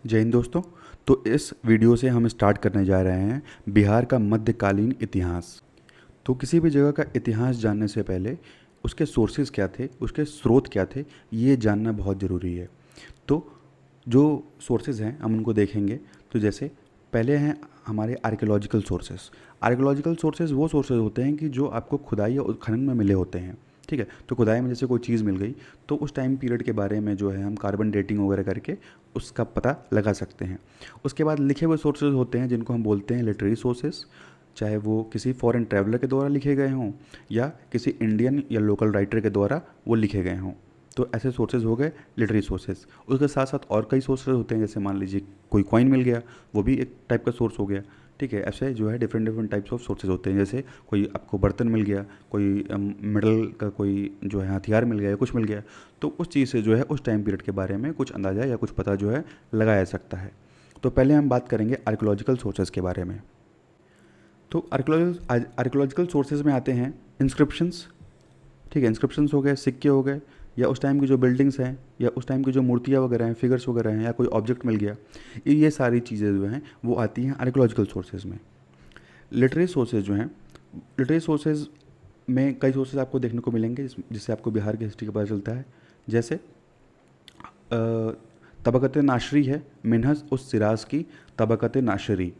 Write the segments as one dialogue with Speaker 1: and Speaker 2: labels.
Speaker 1: जय हिंद दोस्तों। तो इस वीडियो से हम स्टार्ट करने जा रहे हैं बिहार का मध्यकालीन इतिहास। तो किसी भी जगह का इतिहास जानने से पहले उसके सोर्सेज क्या थे, उसके स्रोत क्या थे, ये जानना बहुत ज़रूरी है। तो जो सोर्सेज हैं हम उनको देखेंगे। तो जैसे पहले हैं हमारे आर्कियोलॉजिकल सोर्सेज। आर्कियोलॉजिकल सोर्सेज वो सोर्सेज होते हैं कि जो आपको खुदाई या उत्खनन में मिले होते हैं। ठीक है, तो खुदाई में जैसे कोई चीज़ मिल गई तो उस टाइम पीरियड के बारे में जो है हम कार्बन डेटिंग वगैरह करके उसका पता लगा सकते हैं। उसके बाद लिखे हुए सोर्सेज होते हैं जिनको हम बोलते हैं लिटरेरी सोर्सेज, चाहे वो किसी फॉरेन ट्रैवलर के द्वारा लिखे गए हों या किसी इंडियन या लोकल राइटर के द्वारा वो लिखे गए हों। तो ऐसे सोर्सेज हो गए लिटरेरी सोर्सेज। उसके साथ साथ और कई सोर्सेज होते हैं, जैसे मान लीजिए कोई कॉइन मिल गया, वो भी एक टाइप का सोर्स हो गया। ठीक है, ऐसे जो है different different types of sources होते हैं। जैसे कोई आपको बर्तन मिल गया, कोई मेडल का कोई जो है हथियार मिल गया या कुछ मिल गया, तो उस चीज़ से जो है उस टाइम पीरियड के बारे में कुछ अंदाज़ा या कुछ पता जो है लगाया जा सकता है। तो पहले हम बात करेंगे आर्कियोलॉजिकल सोर्सेज के बारे में। तो आर्कियोलॉजिकल सोर्सेज में आते हैं इंस्क्रिप्शंस। ठीक है, इंस्क्रिप्शंस हो गए, सिक्के हो गए, या उस टाइम की जो बिल्डिंग्स हैं या उस टाइम की जो मूर्तियाँ वगैरह हैं, फिगर्स वगैरह हैं, या कोई ऑब्जेक्ट मिल गया, ये सारी चीज़ें जो हैं वो आती हैं आर्कियोलॉजिकल सोर्सेज में। लिटरेरी सोर्सेज जो हैं, लिटरेरी सोर्सेज में कई सोर्सेज आपको देखने को मिलेंगे जिससे आपको बिहार की हिस्ट्री का पता चलता है। जैसे तबक़त नाशरी है, मिन्हज उस सिराज की तबक़त नाशरी।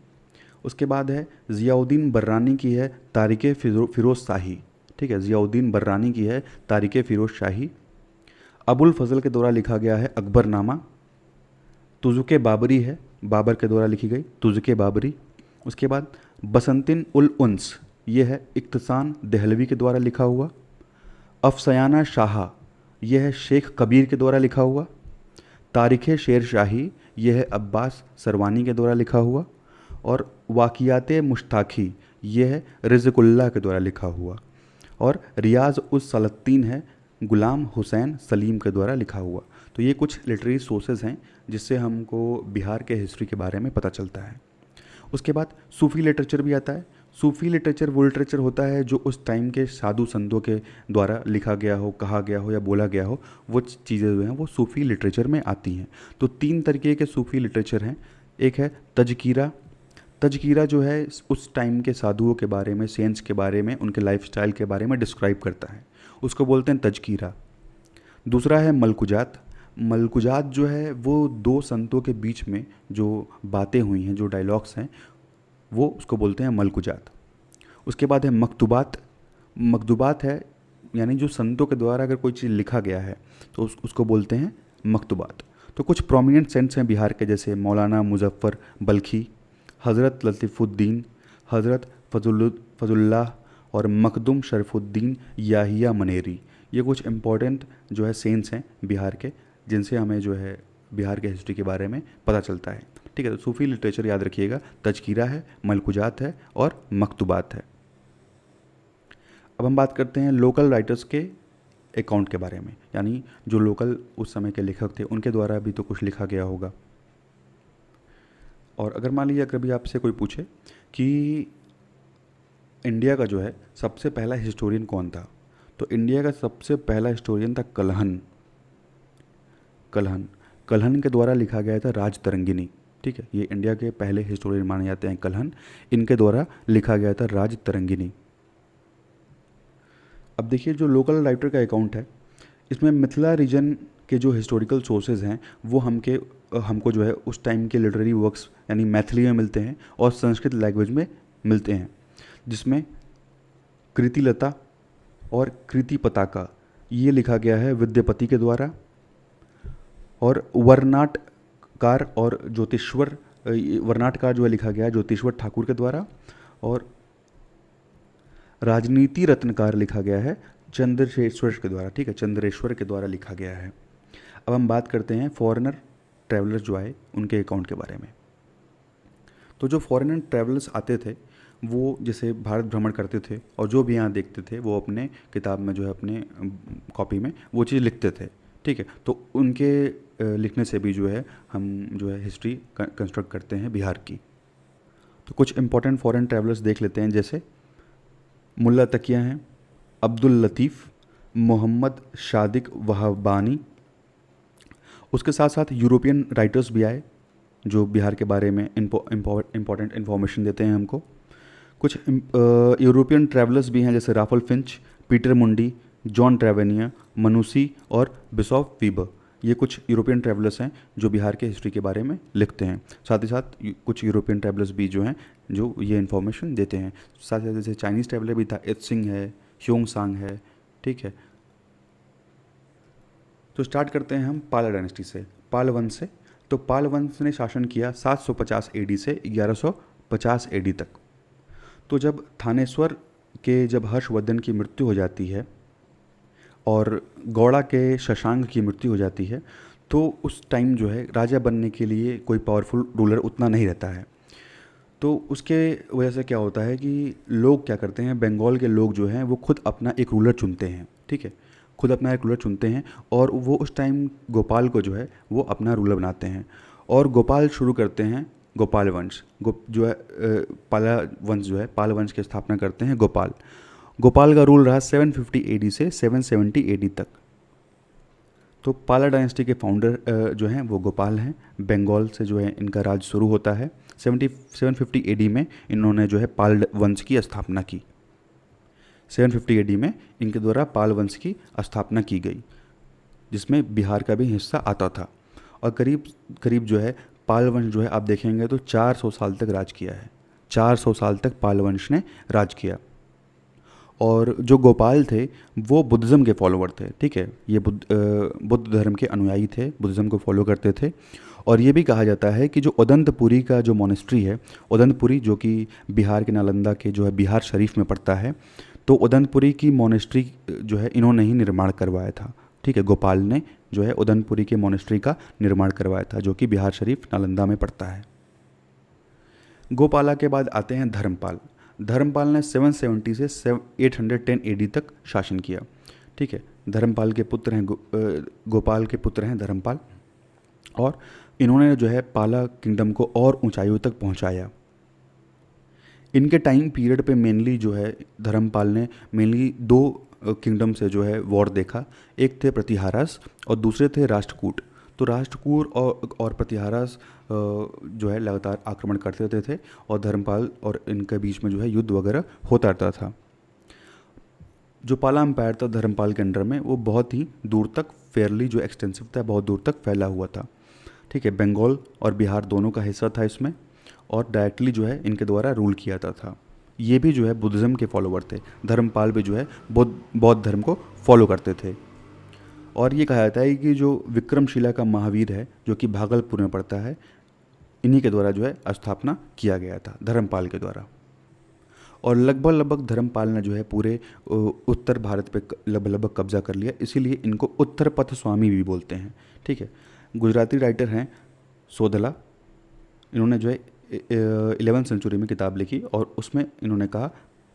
Speaker 1: उसके बाद है ज़ियाउद्दीन बर्रानी की है तारीख़ फ़िरोज़ शाही। ठीक है, ज़ियाउद्दीन बर्रानी की है तारीख़ फ़िरोज़ शाही। अबुल फजल के द्वारा लिखा गया है अकबरनामा। तुज़ुक बाबरी है, बाबर के द्वारा लिखी गई तुज़ुक बाबरी। उसके बाद बसंतिन उल उन्स, ये है इख्तिसान दहलवी के द्वारा लिखा हुआ। अफसयाना शाह, यह है शेख कबीर के द्वारा लिखा हुआ। तारीख़ शेर शाही, यह है अब्बास सरवानी के द्वारा लिखा हुआ। और वाक़ियात मुश्ताक़ी, यह है रिज़कुल्लाह के द्वारा लिखा हुआ। और रियाज़ उस सलत्तीन है गुलाम हुसैन सलीम के द्वारा लिखा हुआ। तो ये कुछ लिटरेरी सोर्सेज हैं जिससे हमको बिहार के हिस्ट्री के बारे में पता चलता है। उसके बाद सूफ़ी लिटरेचर भी आता है। सूफ़ी लिटरेचर वो लिटरेचर होता है जो उस टाइम के साधु संतों के द्वारा लिखा गया हो, कहा गया हो या बोला गया हो, वो चीज़ें जो हैं वो सूफ़ी लिटरेचर में आती हैं। तो तीन तरीके के सूफ़ी लिटरेचर हैं। एक है तज़किरा। तज़किरा जो है उस टाइम के साधुओं के बारे में, सेंट्स के बारे में, उनके लाइफस्टाइल के बारे में डिस्क्राइब करता है, उसको बोलते हैं तज़किरा। दूसरा है मलकुजात। मलकुजात जो है वो दो संतों के बीच में जो बातें हुई हैं, जो डायलॉग्स हैं, वो उसको बोलते हैं मलकुजात। उसके बाद है मकतूबात। मकतूबात है यानी जो संतों के द्वारा अगर कोई चीज़ लिखा गया है तो उसको बोलते हैं मकतूबात। तो कुछ प्रोमिनेंट सेंट्स हैं बिहार के, जैसे मौलाना मुजफ्फ़र बल्खी, हज़रत लतीफ़ुद्दीन, हज़रत फजुल्लाह और मखदूम शरफुद्दीन याहिया मनेरी। ये कुछ इम्पोर्टेंट जो है सेंट्स हैं बिहार के, जिनसे हमें जो है बिहार के हिस्ट्री के बारे में पता चलता है। ठीक है, तो सूफ़ी लिटरेचर याद रखिएगा, तज़किरा है, मलकुजात है और मकतूबात है। अब हम बात करते हैं लोकल राइटर्स के अकाउंट के बारे में, यानी जो लोकल उस समय के लेखक थे उनके द्वारा भी तो कुछ लिखा गया होगा। और अगर मान लीजिए कभी आपसे कोई पूछे कि इंडिया का जो है सबसे पहला हिस्टोरियन कौन था, तो इंडिया का सबसे पहला हिस्टोरियन था कल्हन। कल्हन कल्हन के द्वारा लिखा गया था राजतरंगिनी। ठीक है, ये इंडिया के पहले हिस्टोरियन माने जाते हैं कल्हन। इनके द्वारा लिखा गया था राजतरंगिनी। अब देखिए जो लोकल राइटर का अकाउंट है, इसमें मिथिला रीजन के जो हिस्टोरिकल सोर्सेज हैं वो हमको जो है उस टाइम के लिटरेरी वर्क्स यानी मैथिली में मिलते हैं और संस्कृत लैंग्वेज में मिलते हैं, जिसमें कृतिलता और कृति पताका ये लिखा गया है विद्यापति के द्वारा। और वर्नाटकार और ज्योतिश्वर, वर्नाटकार जो है लिखा गया है ज्योतिश्वर ठाकुर के द्वारा। और राजनीति रत्नकार लिखा गया है चंद्रशेश्वर के द्वारा। ठीक है, चंद्रेश्वर के द्वारा लिखा गया है। अब हम बात करते हैं फॉरेनर ट्रैवलर्स जो आए उनके अकाउंट के बारे में। तो जो फॉरेनर ट्रैवलर्स आते थे वो जैसे भारत भ्रमण करते थे और जो भी यहाँ देखते थे वो अपने किताब में जो है अपने कॉपी में वो चीज़ लिखते थे। ठीक है, तो उनके लिखने से भी जो है हम जो है हिस्ट्री कंस्ट्रक्ट करते हैं बिहार की। तो कुछ इंपॉर्टेंट फॉरेन ट्रैवलर्स देख लेते हैं, जैसे मुल्ला तकिया हैं, अब्दुल लतीफ़, मोहम्मद शादिक वहाबानी। उसके साथ साथ यूरोपियन राइटर्स भी आए, जो बिहार के बारे में इम्पोर्टेंट इन्फॉर्मेशन देते हैं हमको। कुछ यूरोपियन ट्रैवलर्स भी हैं, जैसे राफल फिंच, पीटर मुंडी, जॉन ट्रेवेनियर, मनुसी और बिशॉप वीबर। ये कुछ यूरोपियन ट्रैवलर्स हैं जो बिहार के हिस्ट्री के बारे में लिखते हैं। साथ ही साथ कुछ यूरोपियन ट्रैवलर्स भी जो हैं जो ये इन्फॉर्मेशन देते हैं। साथ ही साथ जैसे चाइनीज़ ट्रैवलर भी था, इत्सिंग है, ह्योंग सांग है, ठीक है। तो स्टार्ट करते हैं हम पाला डायनेस्टी से, पाल वंश से। तो पाल वंश ने शासन किया 750 एडी से 1150 एडी तक। तो जब थानेश्वर के जब हर्षवर्धन की मृत्यु हो जाती है और गौड़ा के शशांक की मृत्यु हो जाती है, तो उस टाइम जो है राजा बनने के लिए कोई पावरफुल रूलर उतना नहीं रहता है। तो उसके वजह से क्या होता है कि लोग क्या करते हैं, बंगाल के लोग जो हैं वो खुद अपना एक रूलर चुनते हैं, ठीक है, खुद अपना एक रूलर चुनते हैं और वो उस टाइम गोपाल को जो है वो अपना रूलर बनाते हैं और गोपाल शुरू करते हैं गोपाल वंश। जो है पाला वंश जो है, पाल वंश की स्थापना करते हैं गोपाल। गोपाल का रूल रहा 750 एडी से 770 एडी तक। तो पाला डायनेस्टी के फाउंडर जो हैं वो गोपाल हैं। बंगाल से जो है इनका राज शुरू होता है। 750 एडी में इन्होंने जो है पाल वंश की स्थापना की। 750 एडी में इनके द्वारा पाल वंश की स्थापना की गई, जिसमें बिहार का भी हिस्सा आता था। और करीब करीब जो है पाल वंश जो है आप देखेंगे तो 400 साल तक राज किया है। 400 साल तक पाल वंश ने राज किया। और जो गोपाल थे वो बुद्धिज़्म के फॉलोवर थे, ठीक है, ये बुद्ध धर्म के अनुयायी थे, बुद्धिज़्म को फॉलो करते थे। और ये भी कहा जाता है कि जो उदंतपुरी का जो मोनेस्ट्री है, उदंतपुरी जो कि बिहार के नालंदा के जो है बिहार शरीफ में पड़ता है, तो उदंतपुरी की मोनेस्ट्री जो है इन्होंने ही निर्माण करवाया था, ठीक है। गोपाल ने जो है उदंतपुरी के मोनेस्ट्री का निर्माण करवाया था, जो कि बिहार शरीफ नालंदा में पड़ता है। गोपाला के बाद आते हैं धर्मपाल। धर्मपाल ने 770 से 810 एडी तक शासन किया, ठीक है। धर्मपाल के पुत्र हैं गोपाल के पुत्र हैं धर्मपाल, और इन्होंने जो है पाला किंगडम को और ऊंचाइयों तक पहुंचाया। इनके टाइम पीरियड पे मेनली जो है धर्मपाल ने मेनली 2 किंगडम से जो है वॉर देखा। एक थे प्रतिहारास और दूसरे थे राष्ट्रकूट। तो राष्ट्रकूट और प्रतिहारास जो है लगातार आक्रमण करते रहते थे और धर्मपाल और इनके बीच में जो है युद्ध वगैरह होता रहता था। जो पाला एम्पायर था धर्मपाल के अंडर में, वो बहुत ही दूर तक फेयरली जो एक्सटेंसिव था, बहुत दूर तक फैला हुआ था, ठीक है। बंगाल और बिहार दोनों का हिस्सा था इसमें, और डायरेक्टली जो है इनके द्वारा रूल किया जाता था। ये भी जो है बुद्धिज़्म के फॉलोवर थे। धर्मपाल भी जो है बौद्ध धर्म को फॉलो करते थे। और ये कहा जाता है कि जो विक्रमशिला का महावीर है, जो कि भागलपुर में पड़ता है, इन्हीं के द्वारा जो है स्थापना किया गया था, धर्मपाल के द्वारा। और लगभग धर्मपाल ने जो है पूरे उत्तर भारत पे लगभग कब्जा कर लिया, इसीलिए इनको उत्तर पथ स्वामी भी बोलते हैं, ठीक है। गुजराती राइटर हैं सोधला, इन्होंने जो है 11वीं सेंचुरी में किताब लिखी और उसमें इन्होंने कहा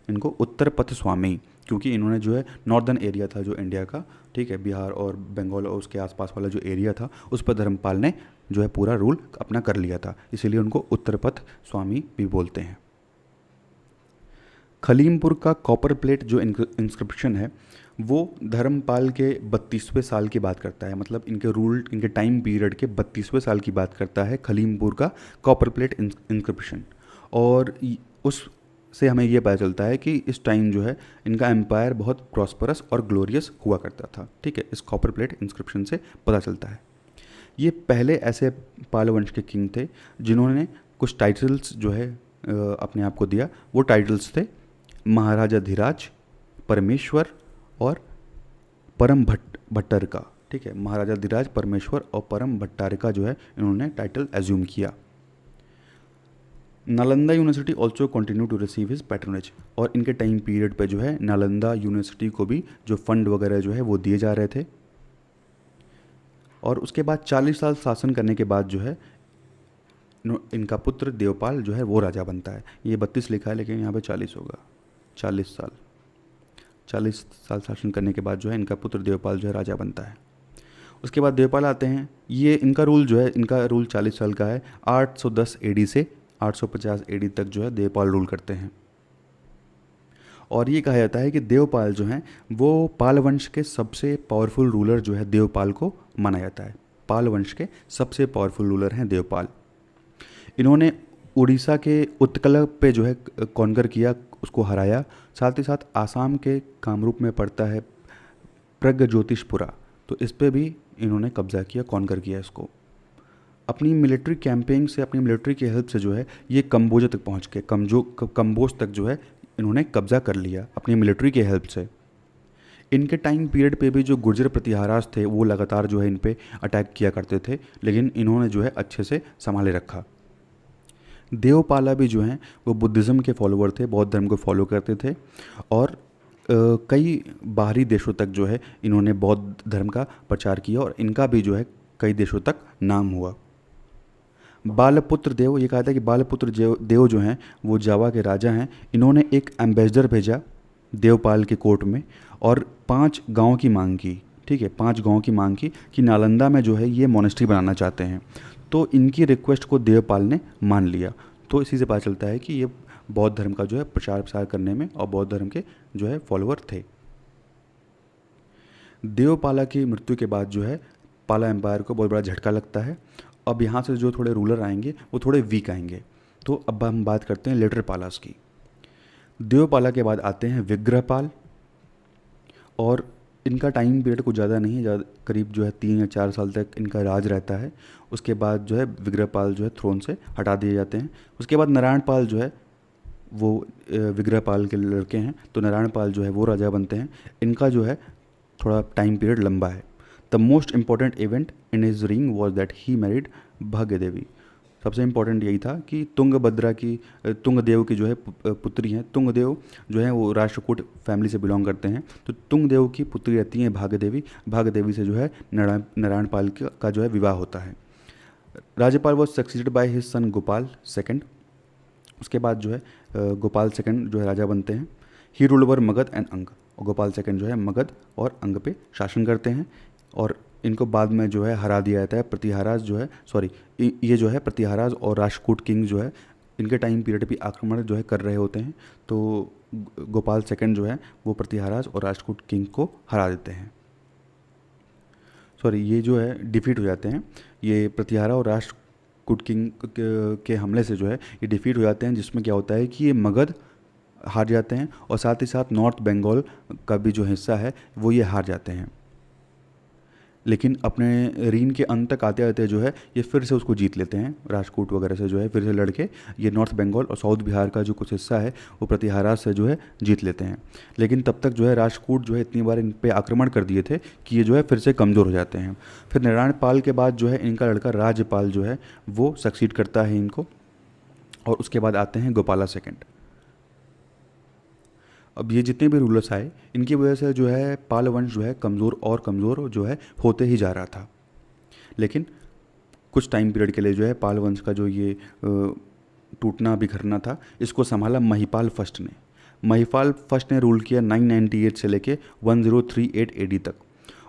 Speaker 1: इनको उत्तर पथ स्वामी, क्योंकि इन्होंने जो है नॉर्दर्न एरिया था जो इंडिया का, ठीक है, बिहार और बंगाल और उसके आसपास वाला जो एरिया था उस पर धर्मपाल ने जो है पूरा रूल अपना कर लिया था, इसीलिए उनको उत्तर पथ स्वामी भी बोलते हैं। खलीमपुर का कॉपर प्लेट जो इंस्क्रिप्शन है वो धर्मपाल के 32वें साल की बात करता है, मतलब इनके टाइम पीरियड के 32वें साल की बात करता है खलीमपुर का कॉपर प्लेट इंस्क्रिप्शन। और उस से हमें ये पता चलता है कि इस टाइम जो है इनका एम्पायर बहुत प्रॉस्परस और ग्लोरियस हुआ करता था, ठीक है, इस कॉपर प्लेट इंस्क्रिप्शन से पता चलता है। ये पहले ऐसे पाल वंश के किंग थे जिन्होंने कुछ टाइटल्स जो है अपने आप को दिया। वो टाइटल्स थे महाराजा धीराज, परमेश्वर और परम भट्टारिका, ठीक है। महाराजा धीराज, परमेश्वर और परम भट्टारिका जो है इन्होंने टाइटल एज्यूम किया। Nalanda university also continue to receive his patronage, और इनके टाइम पीरियड पे जो है नालंदा यूनिवर्सिटी को भी जो फंड वगैरह जो है वो दिए जा रहे थे। और उसके बाद 40 साल शासन करने के बाद जो है इनका पुत्र देवपाल जो है वो राजा बनता है। ये 32 लिखा है लेकिन यहाँ पे 40 होगा, 40 साल शासन करने के बाद जो है इनका पुत्र देवपाल जो है राजा बनता है। उसके बाद देवपाल आते हैं। ये इनका रूल जो है, इनका रूल 40 साल का है। 810 एडी से 850 एडी तक जो है देवपाल रूल करते हैं। और ये कहा जाता है कि देवपाल जो हैं वो पाल वंश के सबसे पावरफुल रूलर जो है देवपाल को माना जाता है। पाल वंश के सबसे पावरफुल रूलर हैं देवपाल। इन्होंने उड़ीसा के उत्कल पे जो है कॉन्कर किया, उसको हराया। साथ ही साथ आसाम के कामरूप में पड़ता है प्रगज्योतिषपुरा, तो इस पे भी इन्होंने कब्जा किया, कॉन्कर किया इसको। अपनी मिलिट्री कैंपेनिंग से, अपनी मिलिट्री की हेल्प से जो है ये कम्बोज तक पहुंच के कम्बोज तक जो है इन्होंने कब्जा कर लिया अपनी मिलिट्री की हेल्प से। इनके टाइम पीरियड पे भी जो गुर्जर प्रतिहारास थे वो लगातार जो है इन पे अटैक किया करते थे, लेकिन इन्होंने जो है अच्छे से संभाले रखा। देवपाला भी जो हैं वो बुद्धिज़्म के फॉलोअर थे, बौद्ध धर्म को फॉलो करते थे, और कई बाहरी देशों तक जो है इन्होंने बौद्ध धर्म का प्रचार किया, और इनका भी जो है कई देशों तक नाम हुआ। बालपुत्र देव, ये कहा था कि बालपुत्र देव जो हैं वो जावा के राजा हैं। इन्होंने एक एम्बेसडर भेजा देवपाल के कोर्ट में और 5 गांव की मांग की, ठीक है, 5 गांव की मांग की कि नालंदा में जो है ये मोनेस्ट्री बनाना चाहते हैं। तो इनकी रिक्वेस्ट को देवपाल ने मान लिया। तो इसी से पता चलता है कि ये बौद्ध धर्म का जो है प्रचार प्रसार करने में और बौद्ध धर्म के जो है फॉलोअर थे। देवपाला की मृत्यु के बाद जो है पाला एम्पायर को बहुत बड़ा झटका लगता है। अब यहाँ से जो थोड़े रूलर आएंगे वो थोड़े वीक आएंगे। तो अब हम बात करते हैं लेटर पालास की। देवपाला के बाद आते हैं विग्रहपाल, और इनका टाइम पीरियड कुछ ज़्यादा नहीं है, ज़्यादा करीब जो है 3 या 4 साल तक इनका राज रहता है। उसके बाद जो है विग्रहपाल जो है थ्रोन से हटा दिए जाते हैं। उसके बाद नारायणपाल जो है वो विग्रहपाल के लड़के हैं, तो नारायणपाल जो है वो राजा बनते हैं। इनका जो है थोड़ा टाइम पीरियड लंबा है। The most important event in his ring was that he married भाग्य देवी। सबसे इम्पोर्टेंट यही था कि तुंगभद्रा की, तुंगदेव की जो है पुत्री हैं। तुंगदेव जो है वो राष्ट्रकूट फैमिली से बिलोंग करते हैं। तो तुंगदेव की पुत्री रहती हैं भाग्य देवी। भाग्य देवी से जो है नारायणपाल का जो है विवाह होता है। राज्यपाल was succeeded by his son Gopal second. उसके बाद जो है गोपाल सेकंड जो है राजा बनते हैं। He ruled over Magadh and अंग, और गोपाल सेकंड जो है मगध और अंग पे शासन करते हैं। और इनको बाद में जो है हरा दिया जाता है। प्रतिहाराज जो है, सॉरी, ये जो है प्रतिहाराज और राष्ट्रकूट किंग जो है इनके टाइम पीरियड भी आक्रमण जो है कर रहे होते हैं। तो गोपाल सेकंड जो है वो प्रतिहाराज और राष्ट्रकूट किंग को हरा देते हैं। सॉरी, ये जो है डिफीट हो जाते हैं। ये प्रतिहारा और राष्ट्रकूट किंग के हमले से जो है ये डिफीट हो जाते हैं, जिसमें क्या होता है कि ये मगध हार जाते हैं और साथ ही साथ नॉर्थ बंगाल का भी जो हिस्सा है वो ये हार जाते हैं। लेकिन अपने रीन के अंत तक आते आते जो है ये फिर से उसको जीत लेते हैं। राजपूत वगैरह से जो है फिर से लड़के ये नॉर्थ बंगाल और साउथ बिहार का जो कुछ हिस्सा है वो प्रतिहारा से जो है जीत लेते हैं। लेकिन तब तक जो है राजपूत जो है इतनी बार इन पे आक्रमण कर दिए थे कि ये जो है फिर से कमज़ोर हो जाते हैं। फिर नारायण पाल के बाद जो है इनका लड़का राज्यपाल जो है वो सक्सीड करता है इनको, और उसके बाद आते हैं गोपाला सेकंड। अब ये जितने भी रूलर्स आए इनकी वजह से जो है पाल वंश जो है कमज़ोर और कमज़ोर जो है होते ही जा रहा था। लेकिन कुछ टाइम पीरियड के लिए जो है पाल वंश का जो ये टूटना बिखरना था इसको संभाला महिपाल फर्स्ट ने। महिपाल फर्स्ट ने रूल किया 998 से लेके 1038 एडी तक,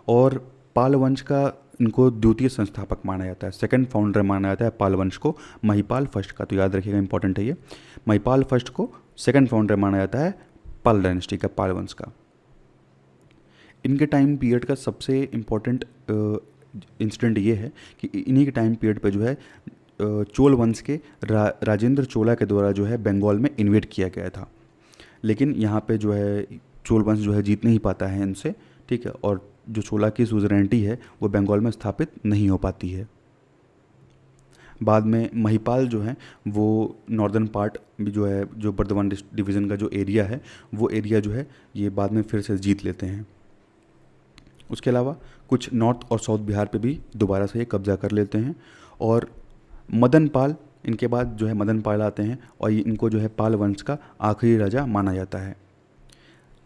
Speaker 1: और पाल वंश का इनको द्वितीय संस्थापक माना जाता है, सेकंड फाउंडर माना जाता है पाल वंश को, महिपाल फर्स्ट का। तो याद रखिएगा, इंपॉर्टेंट है ये। महिपाल फर्स्ट को सेकंड फाउंडर माना जाता है पाल डायनेस्टी का, पाल वंश का। इनके टाइम पीरियड का सबसे इम्पोर्टेंट इंसिडेंट ये है कि इन्हीं के टाइम पीरियड पे जो है चोल वंश के राजेंद्र चोला के द्वारा जो है बंगाल में इन्वेट किया गया था। लेकिन यहाँ पे जो है चोल वंश जो है जीत नहीं पाता है इनसे, ठीक है, और जो चोला की सुजरेनिटी है वो बंगाल में स्थापित नहीं हो पाती है। बाद में महिपाल जो है वो नॉर्दर्न पार्ट भी जो है, जो बर्धमान डिवीज़न का जो एरिया है वो एरिया जो है ये बाद में फिर से जीत लेते हैं। उसके अलावा कुछ नॉर्थ और साउथ बिहार पे भी दोबारा से ये कब्जा कर लेते हैं। और मदन पाल, इनके बाद जो है मदन पाल आते हैं और ये इनको जो है पाल वंश का आखिरी राजा माना जाता है।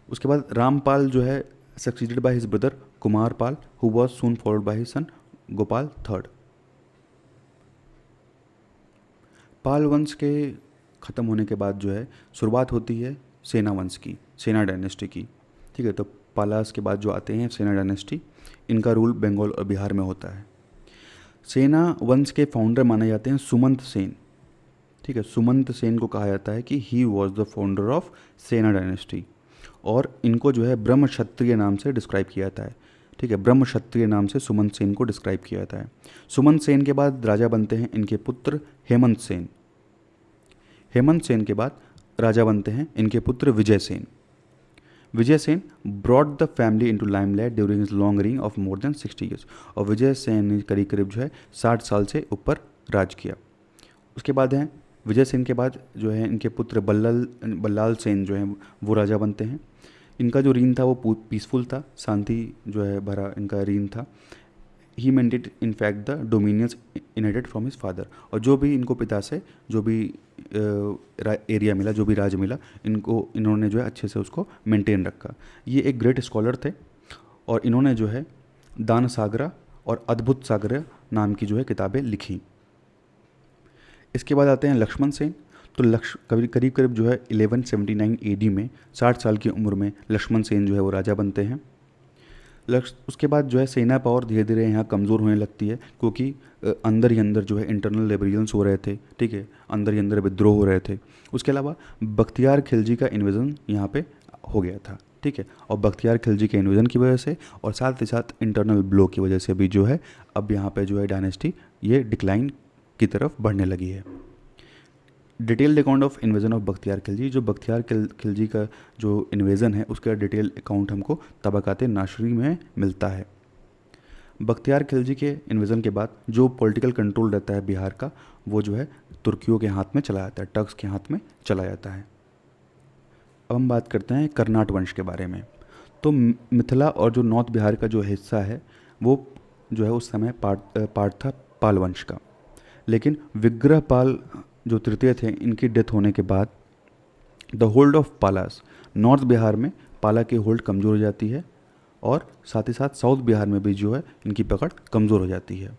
Speaker 1: उसके बाद रामपाल जो है succeeded by his brother Kumar Pal who was soon followed by his son Gopal third. Pal वंश के ख़त्म होने के बाद जो है शुरुआत होती है सेना वंश की, सेना डायनेस्टी की, ठीक है। तो पालास के बाद जो आते हैं सेना डायनेस्टी, इनका रूल बंगाल और बिहार में होता है। सेना वंश के फाउंडर माने जाते हैं सुमंत सेन, ठीक है। सुमंत सेन को कहा जाता है कि ही वॉज द फाउंडर ऑफ सेना डायनेस्टी, और इनको जो है ब्रह्म क्षत्रिय नाम से डिस्क्राइब किया जाता है। ठीक है, ब्रह्म क्षत्रिय नाम से सुमंत सेन को डिस्क्राइब किया जाता है। सुमंत सेन के बाद राजा बनते हैं इनके पुत्र हेमंत सेन। हेमंत सेन के बाद राजा बनते हैं इनके पुत्र Vijay Sen. Vijay Sen brought the family into limelight during his long रिंग ऑफ मोर देन 60 ईयर्स। और विजय सेन ने करीब करीब जो है 60 साल से ऊपर राज किया। उसके बाद हैं विजय सेन के बाद जो है इनके पुत्र बल्लाल सेन जो हैं वो राजा बनते हैं। इनका जो रीन था वो पीसफुल था, शांति जो है भरा इनका रीन था। He maintained in fact the dominions inherited from his father. और जो भी इनको पिता से जो भी एरिया मिला, जो भी राज मिला, इन्होंने जो है अच्छे से उसको मेंटेन रखा। ये एक ग्रेट स्कॉलर थे और इन्होंने जो है दान सागरा और अद्भुत सागरा नाम की जो है किताबें लिखी। इसके बाद आते हैं लक्ष्मण सेन। तो करीब करीब जो है 1179 एडी में 60 साल की उम्र में लक्ष्मण सेन जो है वो राजा बनते हैं। उसके बाद जो है सेना पावर धीरे धीरे यहाँ कमज़ोर होने लगती है, क्योंकि अंदर ही अंदर जो है इंटरनल रेबेलियंस हो रहे थे, ठीक है, अंदर ही अंदर विद्रोह हो रहे थे। उसके अलावा बख्तियार खिलजी का इन्वेजन यहाँ पे हो गया था, ठीक है, और बख्तियार खिलजी के इन्वेजन की वजह से और साथ ही साथ इंटरनल ब्लो की वजह से भी जो है अब यहाँ पे जो है डायनेस्टी ये डिक्लाइन की तरफ बढ़ने लगी है। Detailed account of invasion of Bakhtiyar Khilji, जो बख्तियार खिलजी का जो इन्वेजन है उसका डिटेल अकाउंट हमको तबकात नाशरी में मिलता है। बख्तियार खिलजी के इन्वेजन के बाद जो पॉलिटिकल कंट्रोल रहता है बिहार का, वो जो है तुर्कियों के हाथ में चला जाता है, टर्क्स के हाथ में चला जाता है। अब हम बात करते हैं कर्नाट वंश के बारे में। तो मिथिला और जो नॉर्थ बिहार का जो हिस्सा है वो जो है उस समय पार्ट था पाल वंश का। लेकिन विग्रहपाल जो तृतीय थे, इनकी डेथ होने के बाद the hold of Palas, north Bihar में पाला की होल्ड कमज़ोर हो जाती है और साथ ही साथ साउथ बिहार में भी जो है इनकी पकड़ कमज़ोर हो जाती है।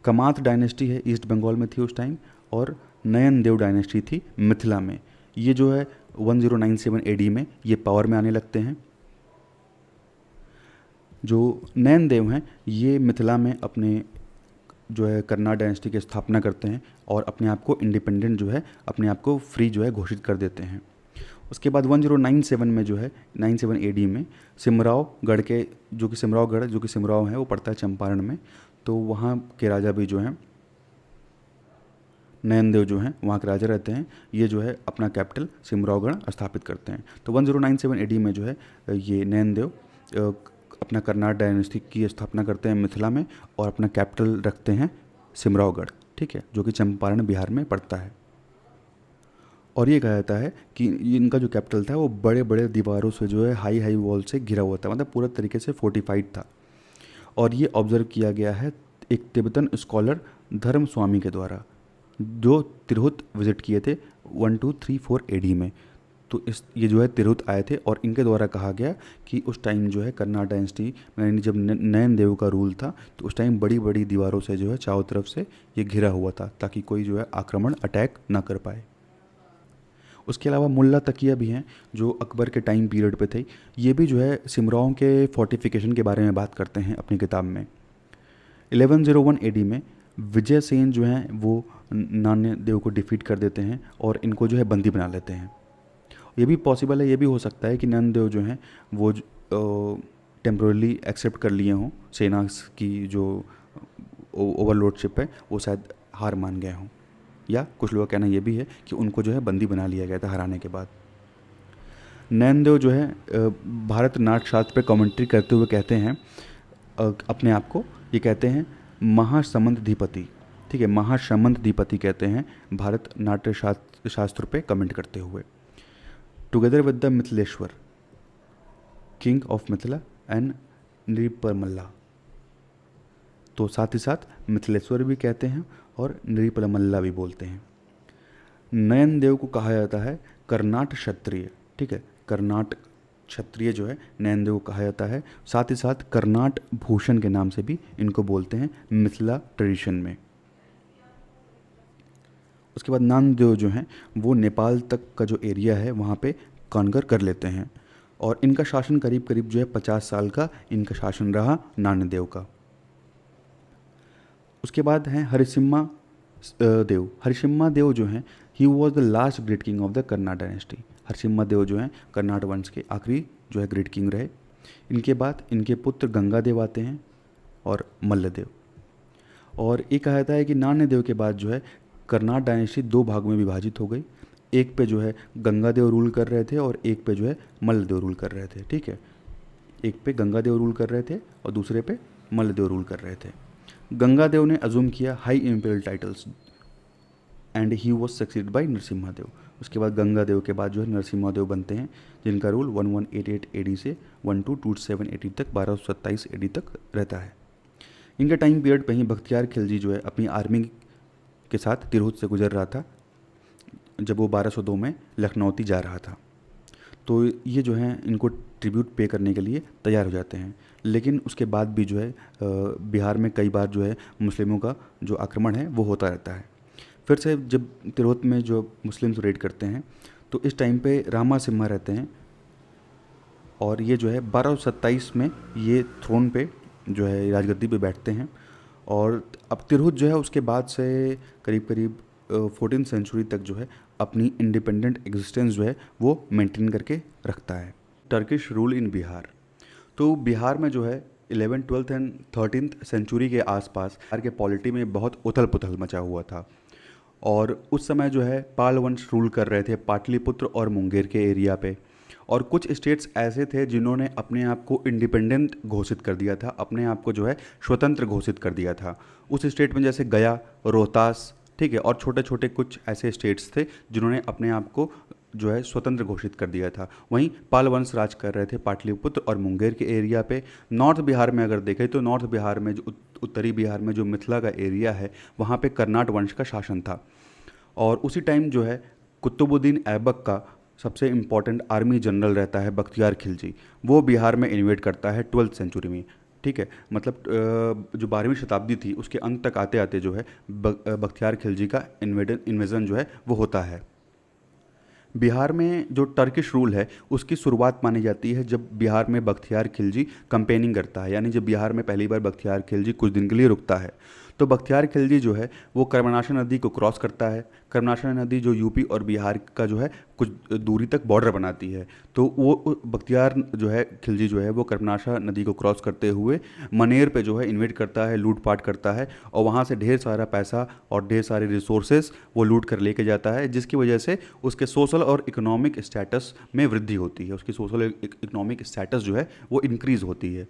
Speaker 1: कमात डायनेस्टी है ईस्ट बंगाल में थी उस टाइम, और नयन देव डायनेस्टी थी मिथिला में। ये जो है 1097 एडी में ये पावर में आने लगते हैं। जो नयन देव हैं ये मिथिला में अपने जो है कर्नाट डायनेस्टी की स्थापना करते हैं और अपने आप को इंडिपेंडेंट जो है अपने आप को फ्री जो है घोषित कर देते हैं। उसके बाद 1097 में जो है 97 एडी में सिमराव गढ़ के जो कि सिमराव है वो पड़ता है चंपारण में, तो वहाँ के राजा भी जो हैं नयनदेव जो हैं वहाँ के राजा रहते हैं। ये जो है अपना कैपिटल सिमरावगढ़ स्थापित करते हैं। तो 1097 एडी में जो है ये नयनदेव अपना कर्नाट डायनेस्टी की स्थापना करते हैं मिथिला में और अपना कैपिटल रखते हैं सिमरावगढ़, ठीक है, जो कि चंपारण बिहार में पड़ता है। और ये कहा जाता है कि इनका जो कैपिटल था वो बड़े बड़े दीवारों से जो है हाई वॉल से घिरा हुआ था, मतलब पूरा तरीके से फोर्टिफाइड था। और ये ऑब्जर्व किया गया है एक तिब्बतन स्कॉलर धर्म स्वामी के द्वारा, जो तिरहुत विजिट किए थे 1234 एडी में। तो ये जो है तिरहुत आए थे और इनके द्वारा कहा गया कि उस टाइम जो है कर्नाट डायनेस्टी यानी जब नयन देव का रूल था तो उस टाइम बड़ी बड़ी दीवारों से जो है चारों तरफ से ये घिरा हुआ था ताकि कोई जो है आक्रमण अटैक ना कर पाए। उसके अलावा मुल्ला तकिया भी हैं जो अकबर के टाइम पीरियड पे थे। ये भी जो है सिमराव के फोर्टिफिकेशन के बारे में बात करते हैं अपनी किताब में। 1101 एडी में विजय सेन जो हैं वो नान्य देव को डिफीट कर देते हैं और इनको जो है बंदी बना लेते हैं। ये भी पॉसिबल है, ये भी हो सकता है कि नंददेव जो हैं वो टेम्पोरली एक्सेप्ट कर लिए हों, सेना की जो ओवरलोडशिप है वो शायद हार मान गए हों, या कुछ लोगों का कहना ये भी है कि उनको जो है बंदी बना लिया गया था हराने के बाद। नयनदेव जो है भारत नाट्य शास्त्र पे कमेंट्री करते हुए कहते हैं अपने आप को, ये कहते हैं महासमंदधिपति, ठीक है, महासमंदधिपति कहते हैं भारत नाट्य शास्त्र पे कमेंट करते हुए। Together with the Mithileshwar king of Mithila and Nripamalla, तो साथ ही साथ मिथिलेश्वर भी कहते हैं और नृपमल्ला भी बोलते हैं। नयन देव को कहा जाता है कर्नाट क्षत्रिय, ठीक है, कर्नाट क्षत्रिय जो है नयन देव को कहा जाता है। साथ ही साथ कर्नाट भूषण के नाम से भी इनको बोलते हैं मिथिला ट्रेडिशन में। उसके बाद नानदेव जो हैं वो नेपाल तक का जो एरिया है वहाँ पे कॉन्कर कर लेते हैं और इनका शासन करीब करीब जो है 50 साल का इनका शासन रहा नानदेव का। उसके बाद हैं हरिसिम्हा देव। हरिसिम्हा देव जो हैं he was the last great king of the Karnat dynasty. Harisimha Dev जो हैं कर्नाट वंश के आखिरी जो है ग्रेट किंग रहे। इनके बाद इनके पुत्र गंगादेव आते हैं और मल्लदेव। और ये कहा जाता है कि नान्यदेव के बाद जो है कर्नाट डायनेस्टी दो भागों में विभाजित हो गई। एक पे जो है गंगादेव रूल कर रहे थे और एक पे जो है मल्लदेव रूल कर रहे थे, ठीक है। एक पे गंगादेव रूल कर रहे थे और दूसरे पे मल्लदेव रूल कर रहे थे। गंगादेव ने अजूम किया high imperial titles and he was succeed by Narasimhadeva. उसके बाद गंगादेव के बाद जो है नरसिम्हादेव बनते हैं, जिनका रूल 1188 एडी से 1227 एडी तक 1227 एडी तक रहता है। इनके टाइम पीरियड पे ही बख्तियार खिलजी जो है अपनी आर्मी के साथ तिरहुत से गुजर रहा था जब वो 1202 में लखनौती जा रहा था। तो ये जो है इनको ट्रिब्यूट पे करने के लिए तैयार हो जाते हैं। लेकिन उसके बाद भी जो है बिहार में कई बार जो है मुस्लिमों का जो आक्रमण है वो होता रहता है। फिर से जब तिरहुत में जो मुस्लिम्स रेड करते हैं तो इस टाइम पे रामा सिम्हा रहते हैं और ये जो है 1227 में ये थ्रोन पे जो है राजगद्दी पे बैठते हैं। और अब तिरहुत जो है उसके बाद से करीब करीब 14th सेंचुरी तक जो है अपनी इंडिपेंडेंट एग्जिस्टेंस जो है वो मेंटेन करके रखता है। Turkish rule in Bihar. तो बिहार में जो है 11th, 12th and 13th century के आसपास बिहार के पॉलिटी में बहुत उथल पुथल मचा हुआ था। और उस समय जो है पाल वंश रूल कर रहे थे पाटलिपुत्र और मुंगेर के एरिया पे। और कुछ स्टेट्स ऐसे थे जिन्होंने अपने आप को इंडिपेंडेंट घोषित कर दिया था, अपने आप को जो है स्वतंत्र घोषित कर दिया था। उस स्टेट में जैसे गया, रोहतास, ठीक है, और छोटे छोटे कुछ ऐसे स्टेट्स थे जिन्होंने अपने आप को जो है स्वतंत्र घोषित कर दिया था। वहीं पाल वंश राज कर रहे थे पाटलिपुत्र और मुंगेर के एरिया पे। नॉर्थ बिहार में अगर देखें तो नॉर्थ बिहार में जो उत्तरी बिहार में जो मिथिला का एरिया है वहाँ पे कर्नाट वंश का शासन था। और उसी टाइम जो है कुतुबुद्दीन ऐबक का सबसे इम्पॉर्टेंट आर्मी जनरल रहता है बख्तियार खिलजी, वो बिहार में इन्वेड करता है 12th सेंचुरी में, ठीक है। मतलब जो 12वीं शताब्दी थी उसके अंत तक आते आते जो है बख्तियार खिलजी का इन्वेजन जो है वो होता है। बिहार में जो टर्किश रूल है उसकी शुरुआत मानी जाती है जब बिहार में बख्तियार खिलजी कैंपेनिंग करता है, यानी जब बिहार में पहली बार बख्तियार खिलजी कुछ दिन के लिए रुकता है। तो बख्तियार खिलजी जो है वो कर्मनाशा नदी को क्रॉस करता है। कर्मनाशा नदी जो यूपी और बिहार का जो है कुछ दूरी तक बॉर्डर बनाती है। तो वो बख्तियार जो है खिलजी जो है वो कर्मनाशा नदी को क्रॉस करते हुए मनेर पे जो है इन्वेड करता है, लूटपाट करता है और वहाँ से ढेर सारा पैसा और ढेर सारे रिसोर्सेज वो लूट कर लेके जाता है, जिसकी वजह से उसके सोशल और इकोनॉमिक स्टेटस में वृद्धि होती है। उसकी सोशल इकोनॉमिक स्टेटस जो है वो इंक्रीज़ होती है।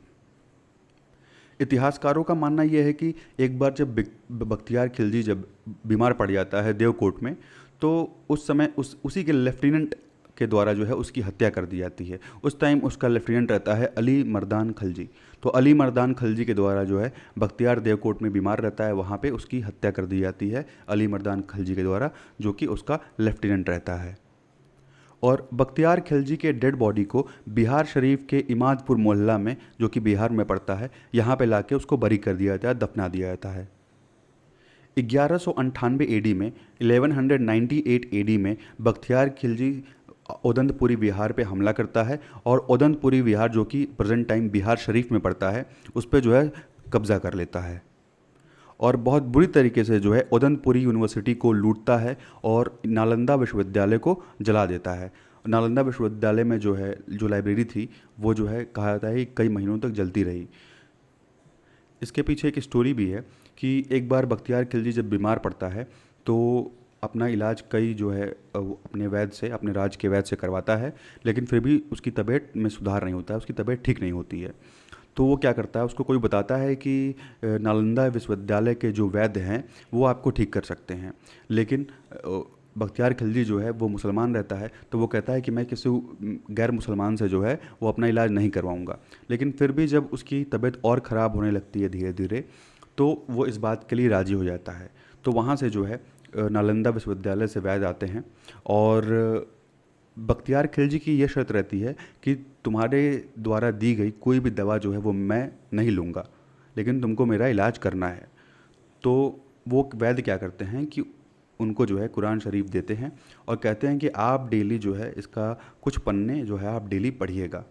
Speaker 1: इतिहासकारों का मानना यह है कि एक बार जब बख्तियार खिलजी जब बीमार पड़ जाता है देवकोट में, तो उस समय उसी के लेफ्टिनेंट के द्वारा जो है उसकी हत्या कर दी जाती है। उस टाइम उसका लेफ्टिनेंट रहता है अली मर्दान खलजी। तो अली मर्दान खलजी के द्वारा जो है बख्तियार देवकोट में बीमार रहता है, वहाँ पे उसकी हत्या कर दी जाती है अली मर्दान खलजी के द्वारा, जो कि उसका लेफ्टिनेंट रहता है। और बख्तियार खिलजी के डेड बॉडी को बिहार शरीफ के इमादपुर मोहल्ला में, जो कि बिहार में पड़ता है, यहाँ पे लाके उसको बरी कर दिया जाता है, दफना दिया जाता है। 1198 एडी में 1198 एडी में बख्तियार खिलजी ओदंतपुरी बिहार पे हमला करता है और ओदंतपुरी बिहार, जो कि प्रेजेंट टाइम बिहार शरीफ में पड़ता है, उस पर जो है कब्जा कर लेता है और बहुत बुरी तरीके से जो है ओदंतपुरी यूनिवर्सिटी को लूटता है और नालंदा विश्वविद्यालय को जला देता है। नालंदा विश्वविद्यालय में जो है जो लाइब्रेरी थी वो जो है कहा जाता है कई महीनों तक जलती रही। इसके पीछे एक स्टोरी भी है कि एक बार बख्तियार खिलजी जब बीमार पड़ता है तो अपना इलाज कई जो है अपने वैद्य से, अपने राज्य के वैद्य से करवाता है, लेकिन फिर भी उसकी तबीयत में सुधार नहीं होता है, उसकी तबीयत ठीक नहीं होती है। तो वो क्या करता है, उसको कोई बताता है कि नालंदा विश्वविद्यालय के जो वैद्य हैं वो आपको ठीक कर सकते हैं। लेकिन बख्तियार खिलजी जो है वो मुसलमान रहता है, तो वो कहता है कि मैं किसी गैर मुसलमान से जो है वो अपना इलाज नहीं करवाऊंगा। लेकिन फिर भी जब उसकी तबीयत और ख़राब होने लगती है धीरे धीरे, तो वो इस बात के लिए राज़ी हो जाता है। तो वहाँ से जो है नालंदा विश्वविद्यालय से वैद्य आते हैं और बख्तियार खिलजी की ये शर्त रहती है कि तुम्हारे द्वारा दी गई कोई भी दवा जो है वो मैं नहीं लूँगा, लेकिन तुमको मेरा इलाज करना है। तो वो वैद्य क्या करते हैं कि उनको जो है कुरान शरीफ देते हैं और कहते हैं कि आप डेली जो है इसका कुछ पन्ने जो है आप डेली पढ़िएगा।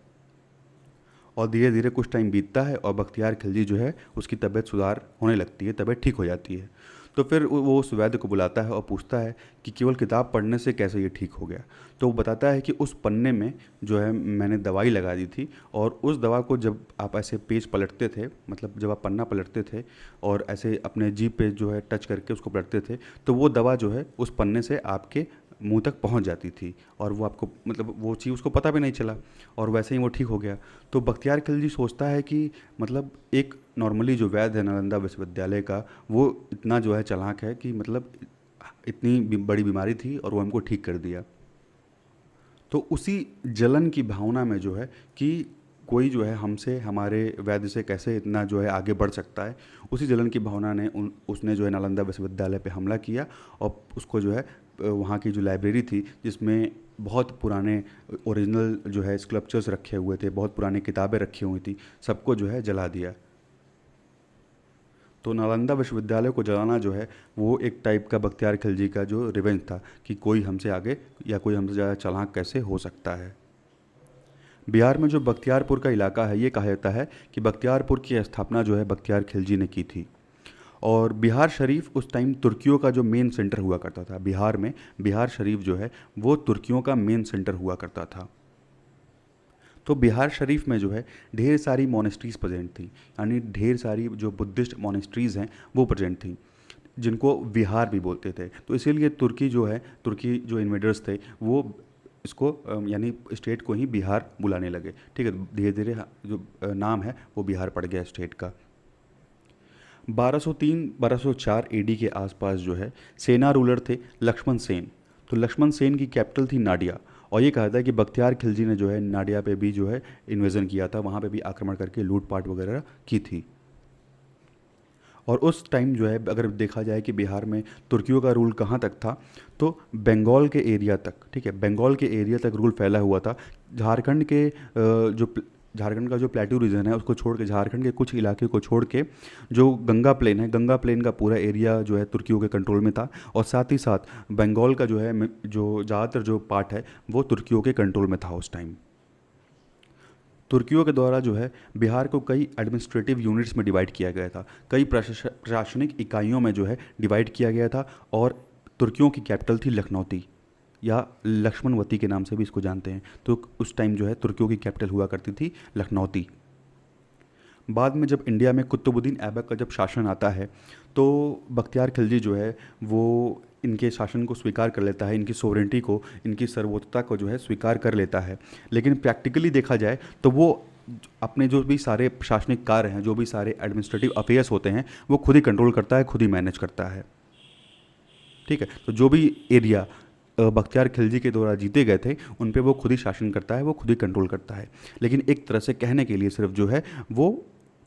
Speaker 1: और धीरे धीरे कुछ टाइम बीतता है और बख्तियार खिलजी जो है उसकी तबीयत सुधार होने लगती है, तबीयत ठीक हो जाती है। तो फिर वो उस वैद्य को बुलाता है और पूछता है कि केवल किताब पढ़ने से कैसे ये ठीक हो गया। तो वो बताता है कि उस पन्ने में जो है मैंने दवाई लगा दी थी, और उस दवा को जब आप ऐसे पेज पलटते थे, मतलब जब आप पन्ना पलटते थे और ऐसे अपने जीभ पे जो है टच करके उसको पलटते थे, तो वो दवा जो है उस पन्ने से आपके मुंह तक पहुंच जाती थी, और वो आपको मतलब वो चीज़ उसको पता भी नहीं चला, और वैसे ही वो ठीक हो गया। तो बख्तियार खिलजी सोचता है कि मतलब एक नॉर्मली जो वैद्य है नालंदा विश्वविद्यालय का, वो इतना जो है चालाक है कि मतलब इतनी बड़ी बीमारी थी और वो हमको ठीक कर दिया। तो उसी जलन की भावना में जो है कि कोई जो है हमसे, हमारे वैद्य से कैसे इतना जो है आगे बढ़ सकता है, उसी जलन की भावना ने उसने जो है नालंदा विश्वविद्यालय पे हमला किया, और उसको जो है वहाँ की जो लाइब्रेरी थी जिसमें बहुत पुराने ओरिजिनल जो है स्कल्पचर्स रखे हुए थे, बहुत पुरानी किताबें रखी हुई थी, सबको जो है जला दिया। तो नालंदा विश्वविद्यालय को जलाना जो है वो एक टाइप का बख्तियार खिलजी का जो रिवेंज था कि कोई हमसे आगे या कोई हमसे ज़्यादा चालाक कैसे हो सकता है। बिहार में जो बख्तियारपुर का इलाका है, ये कहा जाता है कि बख्तियारपुर की स्थापना जो है बख्तियार खिलजी ने की थी। और बिहार शरीफ उस टाइम तुर्कियों का जो मेन सेंटर हुआ करता था। बिहार में बिहार शरीफ जो है वो तुर्कियों का मेन सेंटर हुआ करता था। तो बिहार शरीफ में जो है ढेर सारी मोनेस्ट्रीज़ प्रेजेंट थी, यानी ढेर सारी जो बुद्धिस्ट मोनेस्ट्रीज़ हैं वो प्रेजेंट थी, जिनको विहार भी बोलते थे। तो इसीलिए तुर्की जो है, तुर्की जो इन्वेडर्स थे वो इसको यानी स्टेट को ही बिहार बुलाने लगे। ठीक है, धीरे धीरे जो नाम है वो बिहार पड़ गया स्टेट का। 1203-1204 एडी के आसपास जो है सेना रूलर थे लक्ष्मण सेन। तो लक्ष्मण सेन की कैपिटल थी नाडिया, और ये कहा था कि बख्तियार खिलजी ने जो है नाडिया पे भी जो है इन्वेजन किया था, वहाँ पे भी आक्रमण करके लूटपाट वगैरह की थी। और उस टाइम जो है अगर देखा जाए कि बिहार में तुर्कियों का रूल कहाँ तक था, तो बंगाल के एरिया तक, ठीक है, बंगाल के एरिया तक रूल फैला हुआ था। झारखंड के झारखंड का जो प्लेट्यू रीजन है उसको छोड़ के, झारखंड के कुछ इलाके को छोड़ के जो गंगा प्लेन है, गंगा प्लेन का पूरा एरिया जो है तुर्कियों के कंट्रोल में था, और साथ ही साथ बंगाल का जो है जो ज़्यादातर जो पार्ट है वो तुर्कियों के कंट्रोल में था उस टाइम। तुर्कियों के द्वारा जो है बिहार को कई एडमिनिस्ट्रेटिव यूनिट्स में डिवाइड किया गया था, कई प्रशासनिक इकाइयों में जो है डिवाइड किया गया था, और तुर्कियों की कैपिटल थी लखनौती, या लक्ष्मणवती के नाम से भी इसको जानते हैं। तो उस टाइम जो है तुर्कियों की कैपिटल हुआ करती थी लखनौती। बाद में जब इंडिया में कुतुबुद्दीन ऐबक का जब शासन आता है, तो बख्तियार खिलजी जो है वो इनके शासन को स्वीकार कर लेता है, इनकी सोवरेंटी को, इनकी सर्वोच्चता को जो है स्वीकार कर लेता है। लेकिन प्रैक्टिकली देखा जाए तो वो अपने जो भी सारे प्रशासनिक कार्य हैं, जो भी सारे एडमिनिस्ट्रेटिव अफेयर्स होते हैं, वो खुद ही कंट्रोल करता है, खुद ही मैनेज करता है। ठीक है, तो जो भी एरिया बख्तियार खिलजी के द्वारा जीते गए थे उन पे वो खुद ही शासन करता है, वो खुद ही कंट्रोल करता है। लेकिन एक तरह से कहने के लिए सिर्फ जो है वो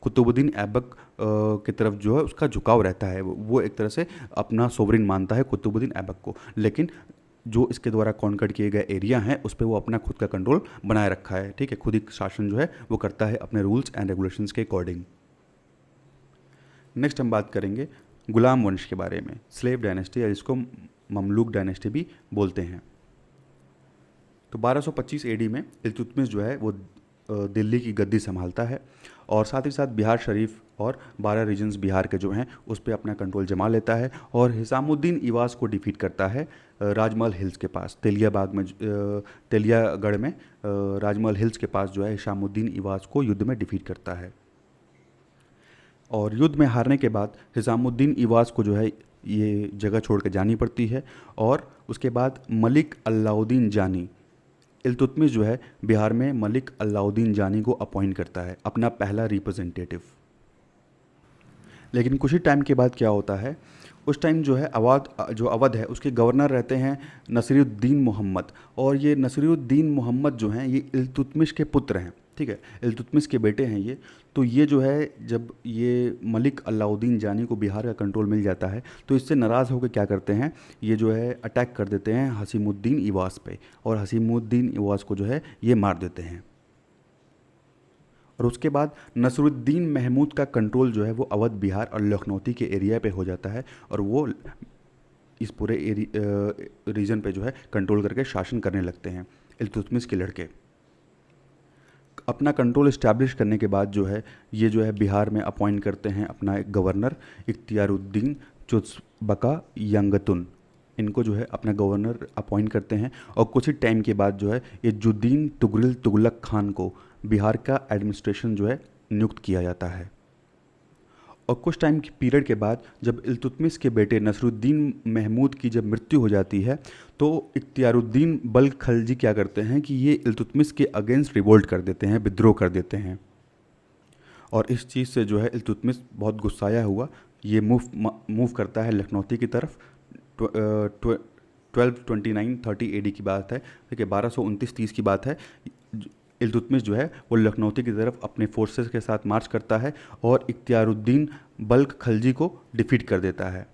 Speaker 1: कुतुबुद्दीन ऐबक की तरफ जो है उसका झुकाव रहता है, वो एक तरह से अपना सोवरिन मानता है कुतुबुद्दीन ऐबक को, लेकिन जो इसके द्वारा कॉन्कर किए गए एरिया हैं उस पर वो अपना खुद का कंट्रोल बनाए रखा है। ठीक है, खुद ही शासन जो है वो करता है अपने रूल्स एंड रेगुलेशंस के अकॉर्डिंग। नेक्स्ट हम बात करेंगे गुलाम वंश के बारे में, स्लेव डायनेस्टी, या जिसको ममलूक डायनेस्टी भी बोलते हैं। तो 1225 एडी में इल्तुतमिश जो है वो दिल्ली की गद्दी संभालता है, और साथ ही साथ बिहार शरीफ और 12 रीजन्स बिहार के जो हैं उस पर अपना कंट्रोल जमा लेता है, और हिसामुद्दीन ईवास को डिफीट करता है राजमहल हिल्स के पास, तेलियाबाग में, तेलियागढ़ में राजमहल हिल्स के पास जो है हिसामुद्दीन ईवास को युद्ध में डिफीट करता है। और युद्ध में हारने के बाद हिसामुद्दीन ईवास को जो है ये जगह छोड़ के जानी पड़ती है, और उसके बाद मलिक अलाउद्दीन जानी, इल्तुतमिश जो है बिहार में मलिक अलाउद्दीन जानी को अपॉइंट करता है अपना पहला रिप्रेजेंटेटिव। लेकिन कुछ ही टाइम के बाद क्या होता है, उस टाइम जो है अवध है उसके गवर्नर रहते हैं नसीरुद्दीन मोहम्मद, और ये नसीरुद्दीन मोहम्मद जो हैं ये इल्तुतमिश के पुत्र हैं। ठीक है, इल्तुतमिश के बेटे हैं ये। तो ये जो है जब ये मलिक अलाउद्दीन जानी को बिहार का कंट्रोल मिल जाता है तो इससे नाराज़ होकर क्या करते हैं, ये जो है अटैक कर देते हैं हसीमुद्दीन ईवास पे, और हसीमुद्दीन ईवास को जो है ये मार देते हैं। और उसके बाद नसरुद्दीन महमूद का कंट्रोल जो है वो अवध, बिहार और लखनौती के एरिया पे हो जाता है, और वो इस पूरे रीजन पे जो है कंट्रोल करके शासन करने लगते हैं इल्तुतमिश के लड़के। अपना कंट्रोल इस्टेब्लिश करने के बाद जो है ये जो है बिहार में अपॉइंट करते हैं अपना एक गवर्नर इख्तियारुद्दीन चुस्बका यंगतुन, इनको जो है अपना गवर्नर अपॉइंट करते हैं। और कुछ ही टाइम के बाद जो है इजुद्दीन तुगलक खान को बिहार का एडमिनिस्ट्रेशन जो है नियुक्त किया जाता है। और कुछ टाइम की पीरियड के बाद जब इल्तुतमिश के बेटे नसरुद्दीन महमूद की जब मृत्यु हो जाती है तो इख्तियारुद्दीन बल्ख खलजी क्या करते हैं कि ये इल्तुतमिश के अगेंस्ट रिवोल्ट कर देते हैं, विद्रोह कर देते हैं। और इस चीज़ से जो है इल्तुतमिश बहुत गुस्साया हुआ ये मूव करता है लखनौती की तरफ। 1229-30 AD की बात है, ठीक है, 1229-30 की बात है। इल्तुतमिश जो है वो लखनौती की तरफ अपने फोर्सेस के साथ मार्च करता है और इख्तियारुद्दीन बल्ख खलजी को डिफीट कर देता है।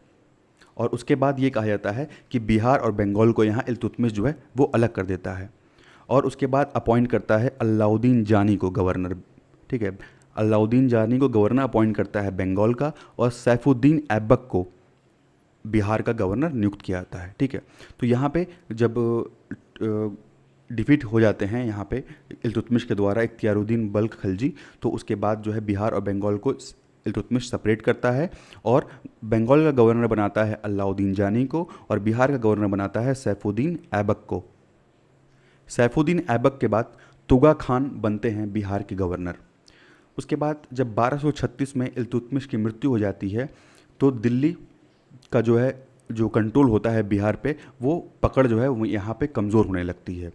Speaker 1: और उसके बाद ये कहा जाता है कि बिहार और बंगाल को यहाँ इल्तुतमिश जो है वो अलग कर देता है। और उसके बाद अपॉइंट करता है अलाउद्दीन जानी को गवर्नर, ठीक है, अलाउद्दीन जानी को गवर्नर अपॉइंट करता है बंगाल का, और सैफुद्दीन ऐबक को बिहार का गवर्नर नियुक्त किया जाता है, ठीक है। तो यहाँ पे जब डिफीट हो जाते हैं यहाँ पे इल्तुतमिश के द्वारा इख्तियारुद्दीन बल्ख खलजी, तो उसके बाद जो है बिहार और बंगाल को इल्तुतमिश सेपरेट करता है और बंगाल का गवर्नर बनाता है अलाउद्दीन जानी को और बिहार का गवर्नर बनाता है सैफुद्दीन ऐबक को। सैफुद्दीन ऐबक के बाद तुगा खान बनते हैं बिहार के गवर्नर। उसके बाद जब 1236 में इल्तुतमिश की मृत्यु हो जाती है तो दिल्ली का जो है जो कंट्रोल होता है बिहार पे, वो पकड़ जो है वो यहाँ पे कमज़ोर होने लगती है।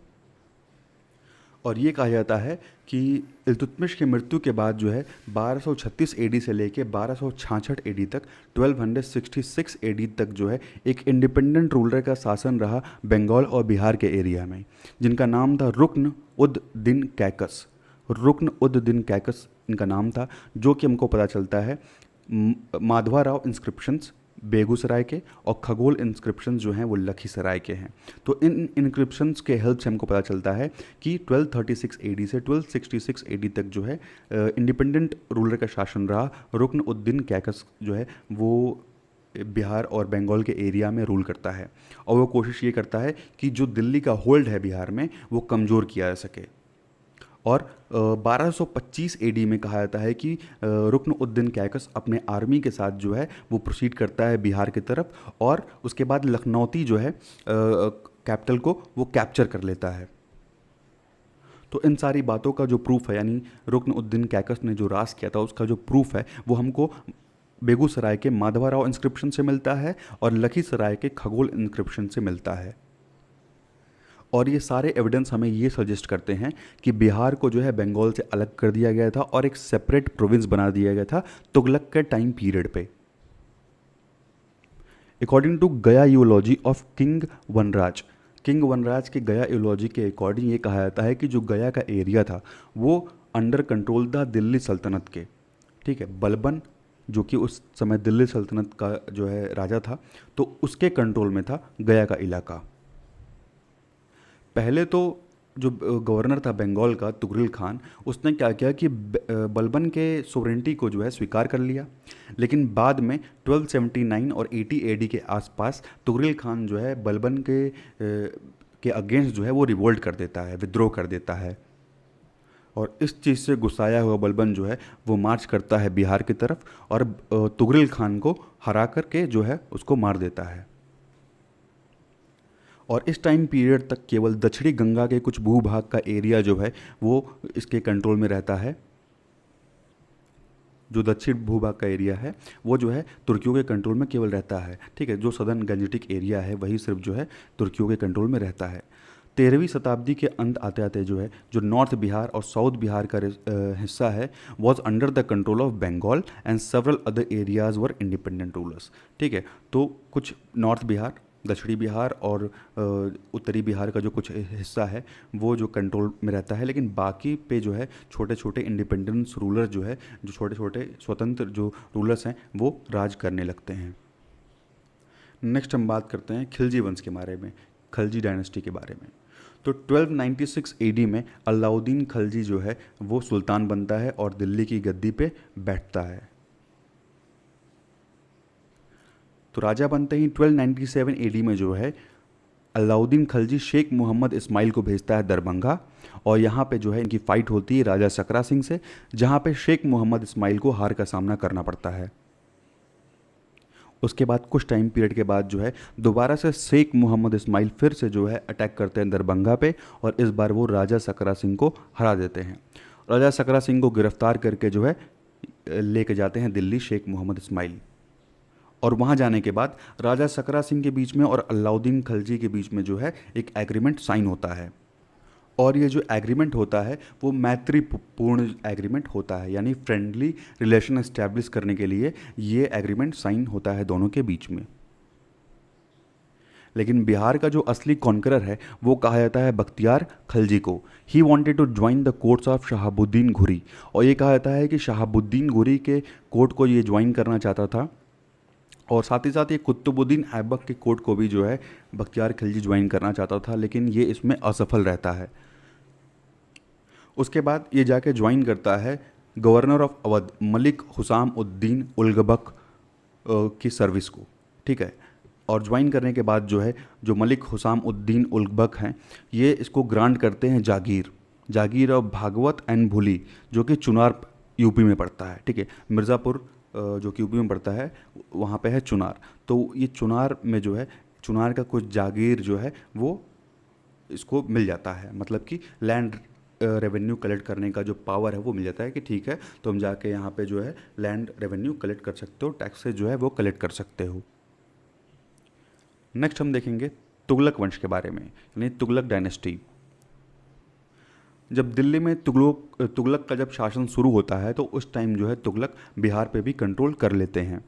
Speaker 1: और ये कहा जाता है कि इल्तुतमिश की मृत्यु के बाद जो है 1236 AD से लेके 1266 AD तक 1266 AD तक जो है एक इंडिपेंडेंट रूलर का शासन रहा बंगाल और बिहार के एरिया में, जिनका नाम था रुक्न उद दिन कैकस। रुक्न उद दिन कैकस इनका नाम था, जो कि हमको पता चलता है माधवाराव इंस्क्रिप्शंस बेगूसराय के और खगोल इंस्क्रिप्शन जो हैं वो लखीसराय के हैं। तो इन इंस्क्रिप्शंस के हेल्प से हमको पता चलता है कि 1236 AD से 1266 AD तक जो है इंडिपेंडेंट रूलर का शासन रहा। रुक्न उद्दीन कैकस जो है वो बिहार और बंगाल के एरिया में रूल करता है और वो कोशिश ये करता है कि जो दिल्ली का होल्ड है बिहार में वो कमज़ोर किया जा सके। और 1225 AD में कहा जाता है कि रुक्न उद्दीन कैकस अपने आर्मी के साथ जो है वो प्रोसीड करता है बिहार की तरफ और उसके बाद लखनौती जो है कैपिटल को वो कैप्चर कर लेता है। तो इन सारी बातों का जो प्रूफ है, यानी रुक्न उद्दीन कैकस ने जो राज किया था उसका जो प्रूफ है वो हमको बेगूसराय के माधवाराव इंस्क्रिप्शन से मिलता है और लखीसराय के खगोल इंस्क्रिप्शन से मिलता है। और ये सारे एविडेंस हमें ये सजेस्ट करते हैं कि बिहार को जो है बंगाल से अलग कर दिया गया था और एक सेपरेट प्रोविंस बना दिया गया था तुगलक के टाइम पीरियड पे। अकॉर्डिंग टू गया यूलॉजी ऑफ किंग वनराज के गया यूलॉजी के अकॉर्डिंग ये कहा जाता है कि जो गया का एरिया था वो अंडर कंट्रोल था दिल्ली सल्तनत के, ठीक है। बलबन जो कि उस समय दिल्ली सल्तनत का जो है राजा था, तो उसके कंट्रोल में था गया का इलाका। पहले तो जो गवर्नर था बंगाल का तुगरिल खान, उसने क्या किया कि बलबन के सोवरेंटी को जो है स्वीकार कर लिया, लेकिन बाद में 1279 और 80 AD के आसपास तुगरिल खान जो है बलबन के अगेंस्ट जो है वो रिवोल्ट कर देता है, विद्रोह कर देता है। और इस चीज़ से गुस्साया हुआ बलबन जो है वो मार्च करता है बिहार की तरफ और तुगरिल खान को हरा करके जो है उसको मार देता है। और इस टाइम पीरियड तक केवल दक्षिणी गंगा के कुछ भूभाग का एरिया जो है वो इसके कंट्रोल में रहता है। जो दक्षिण भूभाग का एरिया है वो जो है तुर्कियों के कंट्रोल में केवल रहता है, ठीक है। जो सदर्न गंजेटिक एरिया है वही सिर्फ जो है तुर्कियों के कंट्रोल में रहता है। 13वीं शताब्दी के अंत आते आते जो है जो नॉर्थ बिहार और साउथ बिहार का हिस्सा है was under the control of Bengal and several other areas were independent rulers, ठीक है। तो कुछ नॉर्थ बिहार, दक्षिणी बिहार और उत्तरी बिहार का जो कुछ हिस्सा है वो जो कंट्रोल में रहता है, लेकिन बाकी पे जो है छोटे छोटे इंडिपेंडेंस रूलर जो है, जो छोटे छोटे स्वतंत्र जो रूलर्स हैं वो राज करने लगते हैं। नेक्स्ट हम बात करते हैं खिलजी वंश के बारे में, खलजी डायनेस्टी के बारे में। तो 1296 AD में अलाउद्दीन खलजी जो है वो सुल्तान बनता है और दिल्ली की गद्दी पे बैठता है। तो राजा बनते ही 1297 AD में जो है अलाउद्दीन खलजी शेख मोहम्मद इस्माइल को भेजता है दरभंगा और यहाँ पे जो है इनकी फ़ाइट होती है राजा सकरा सिंह से, जहाँ पे शेख मोहम्मद इस्माइल को हार का सामना करना पड़ता है। उसके बाद कुछ टाइम पीरियड के बाद जो है दोबारा से शेख मोहम्मद इस्माइल फिर से जो है अटैक करते हैं दरभंगा पे, और इस बार वो राजा सकरा सिंह को हरा देते हैं। राजा सकरा सिंह को गिरफ्तार करके जो है लेके जाते हैं दिल्ली शेख मोहम्मद इस्माइल। और वहाँ जाने के बाद राजा सकरा सिंह के बीच में और अलाउद्दीन खलजी के बीच में जो है एक एग्रीमेंट साइन होता है। और ये जो एग्रीमेंट होता है वो मैत्रीपूर्ण एग्रीमेंट होता है, यानी फ्रेंडली रिलेशन एस्टैब्लिश करने के लिए ये एग्रीमेंट साइन होता है दोनों के बीच में। लेकिन बिहार का जो असली कॉन्करर है वो कहा जाता है बख्तियार खलजी को। He wanted to join the courts of Shahabuddin Ghuri, और ये कहा जाता है कि शहाबुद्दीन घुरी के कोर्ट को ये ज्वाइन करना चाहता था, और साथ ही साथ ये कुतुबुद्दीन ऐबक के कोर्ट को भी जो है बख्तियार खिलजी ज्वाइन करना चाहता था, लेकिन ये इसमें असफल रहता है। उसके बाद ये जाके ज्वाइन करता है गवर्नर ऑफ अवध मलिक हुसाम उद्दीन उलगबक की सर्विस को, ठीक है। और ज्वाइन करने के बाद जो है जो मलिक हुसाम उद्दीन उलगबक हैं ये इसको ग्रांट करते हैं जागीर ऑफ भागवत एंड भूली, जो कि चुनार यूपी में पड़ता है, ठीक है। मिर्ज़ापुर जो कि यूपी में पड़ता है वहाँ पे है चुनार। तो ये चुनार में जो है चुनार का कुछ जागीर जो है वो इसको मिल जाता है, मतलब कि लैंड रेवेन्यू कलेक्ट करने का जो पावर है वो मिल जाता है कि ठीक है तो हम जाके यहाँ पे जो है लैंड रेवेन्यू कलेक्ट कर सकते हो, टैक्सेस जो है वो कलेक्ट कर सकते हो। नेक्स्ट हम देखेंगे तुगलक वंश के बारे में, यानी तुगलक डायनेस्टी। जब दिल्ली में तुगलक का जब शासन शुरू होता है तो उस टाइम जो है तुगलक बिहार पे भी कंट्रोल कर लेते हैं।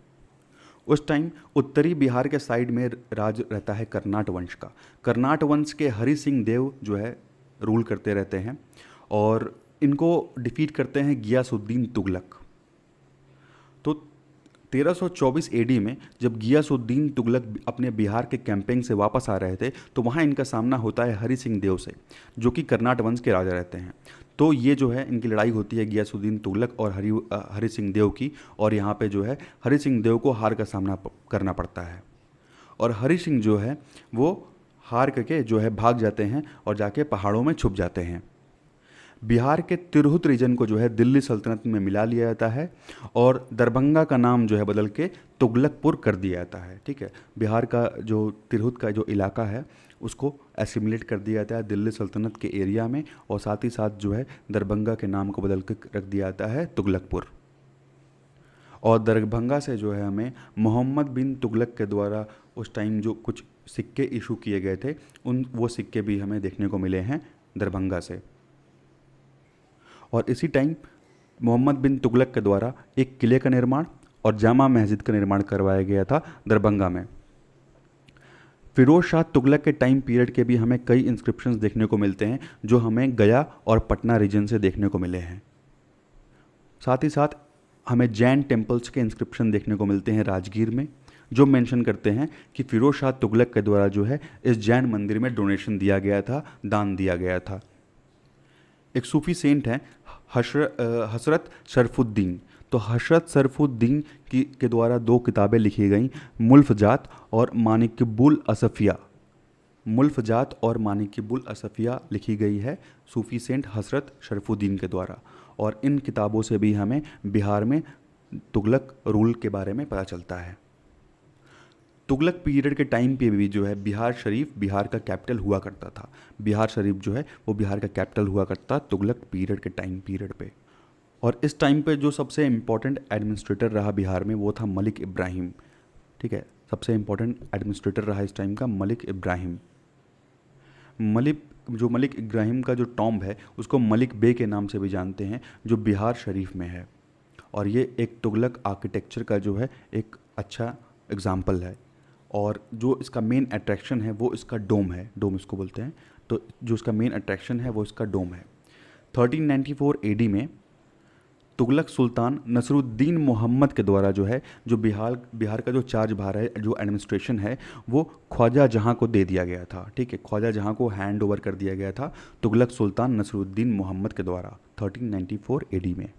Speaker 1: उस टाइम उत्तरी बिहार के साइड में राज रहता है कर्नाट वंश का। कर्नाट वंश के हरि सिंह देव जो है रूल करते रहते हैं, और इनको डिफीट करते हैं गियासुद्दीन तुगलक। तो 1324 एडी में जब गियासुद्दीन तुगलक अपने बिहार के कैंपेन से वापस आ रहे थे तो वहाँ इनका सामना होता है हरि सिंह देव से, जो कि कर्नाट वंश के राजा रहते हैं। तो ये जो है इनकी लड़ाई होती है गियासुद्दीन तुगलक और हरि सिंह देव की, और यहाँ पे जो है हरि सिंह देव को हार का सामना करना पड़ता है। और हरि सिंह जो है वो हार करके जो है भाग जाते हैं और जाके पहाड़ों में छुप जाते हैं। बिहार के तिरहुत रीजन को जो है दिल्ली सल्तनत में मिला लिया जाता है, और दरभंगा का नाम जो है बदल के तुगलकपुर कर दिया जाता है, ठीक है। बिहार का जो तिरहुत का जो इलाका है उसको एसिमिलेट कर दिया जाता है दिल्ली सल्तनत के एरिया में, और साथ ही साथ जो है दरभंगा के नाम को बदल के रख दिया जाता है तुगलकपुर। और दरभंगा से जो है हमें मोहम्मद बिन तुगलक के द्वारा उस टाइम जो कुछ सिक्के इशू किए गए थे वो सिक्के भी हमें देखने को मिले हैं दरभंगा से। और इसी टाइम मोहम्मद बिन तुगलक के द्वारा एक किले का निर्माण और जामा मस्जिद का निर्माण करवाया गया था दरभंगा में। फिरोज शाह तुगलक के टाइम पीरियड के भी हमें कई इंस्क्रिप्शंस देखने को मिलते हैं जो हमें गया और पटना रीजन से देखने को मिले हैं। साथ ही साथ हमें जैन टेम्पल्स के इंस्क्रिप्शन देखने को मिलते हैं राजगीर में, जो मेंशन करते हैं कि फिरोज शाह तुगलक के द्वारा जो है इस जैन मंदिर में डोनेशन दिया गया था, दान दिया गया था। एक सूफी सेंट हैं हसरत शरफुद्दीन। तो हसरत शरफुद्दीन के द्वारा 2 किताबें लिखी गई, मुल्फजात और मानिकबुल असफिया। मुल्फजात और मानिकबुल असफिया लिखी गई है सूफी सेंट हसरत शरफुद्दीन के द्वारा, और इन किताबों से भी हमें बिहार में तुगलक रूल के बारे में पता चलता है। तुगलक पीरियड के टाइम पे भी जो है बिहार शरीफ बिहार का कैपिटल हुआ करता था। बिहार शरीफ जो है वो बिहार का कैपिटल हुआ करता तुगलक पीरियड के टाइम पीरियड पे। और इस टाइम पे जो सबसे इम्पोर्टेंट एडमिनिस्ट्रेटर रहा बिहार में वो था मलिक इब्राहिम, ठीक है। सबसे इम्पोर्टेंट एडमिनिस्ट्रेटर रहा इस टाइम का मलिक इब्राहिम। मलिक इब्राहिम का जो टॉम्ब है उसको मलिक बे के नाम से भी जानते हैं, जो बिहार शरीफ में है। और ये एक तुगलक आर्किटेक्चर का जो है एक अच्छा एग्जाम्पल है। और जो इसका मेन अट्रैक्शन है वो इसका डोम है, डोम इसको बोलते हैं। तो जो इसका मेन अट्रैक्शन है वो इसका डोम है। 1394 एडी में तुगलक सुल्तान नसरुद्दीन मोहम्मद के द्वारा जो है जो बिहार का जो चार्ज भार है, जो एडमिनिस्ट्रेशन है, वो ख्वाजा जहाँ को दे दिया गया था, ठीक है। ख्वाजा जहाँ को हैंड ओवर कर दिया गया था तुगलक सुल्तान नसरुद्दीन मोहम्मद के द्वारा 1394 एडी में।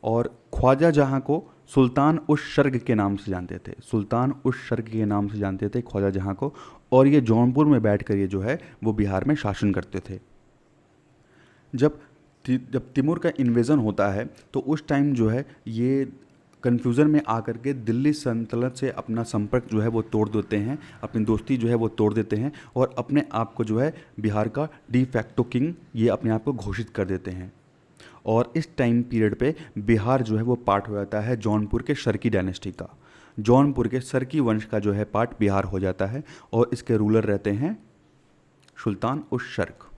Speaker 1: और ख्वाजा जहाँ को सुल्तान उस शर्ग के नाम से जानते थे, सुल्तान उस शर्ग के नाम से जानते थे ख्वाजा जहाँ को। और ये जौनपुर में बैठ कर ये जो है वो बिहार में शासन करते थे। जब तिमूर का इन्वेज़न होता है तो उस टाइम जो है ये कन्फ्यूज़न में आकर के दिल्ली सल्तनत से अपना संपर्क जो है वो तोड़ देते हैं, अपनी दोस्ती जो है वो तोड़ देते हैं और अपने आप को जो है बिहार का डी फैक्टो किंग ये अपने आप को घोषित कर देते हैं। और इस टाइम पीरियड पे बिहार जो है वो पार्ट हो जाता है जौनपुर के शर्की डायनेस्टी का। जौनपुर के शर्की वंश का जो है पार्ट बिहार हो जाता है और इसके रूलर रहते हैं सुल्तान उस शर्क,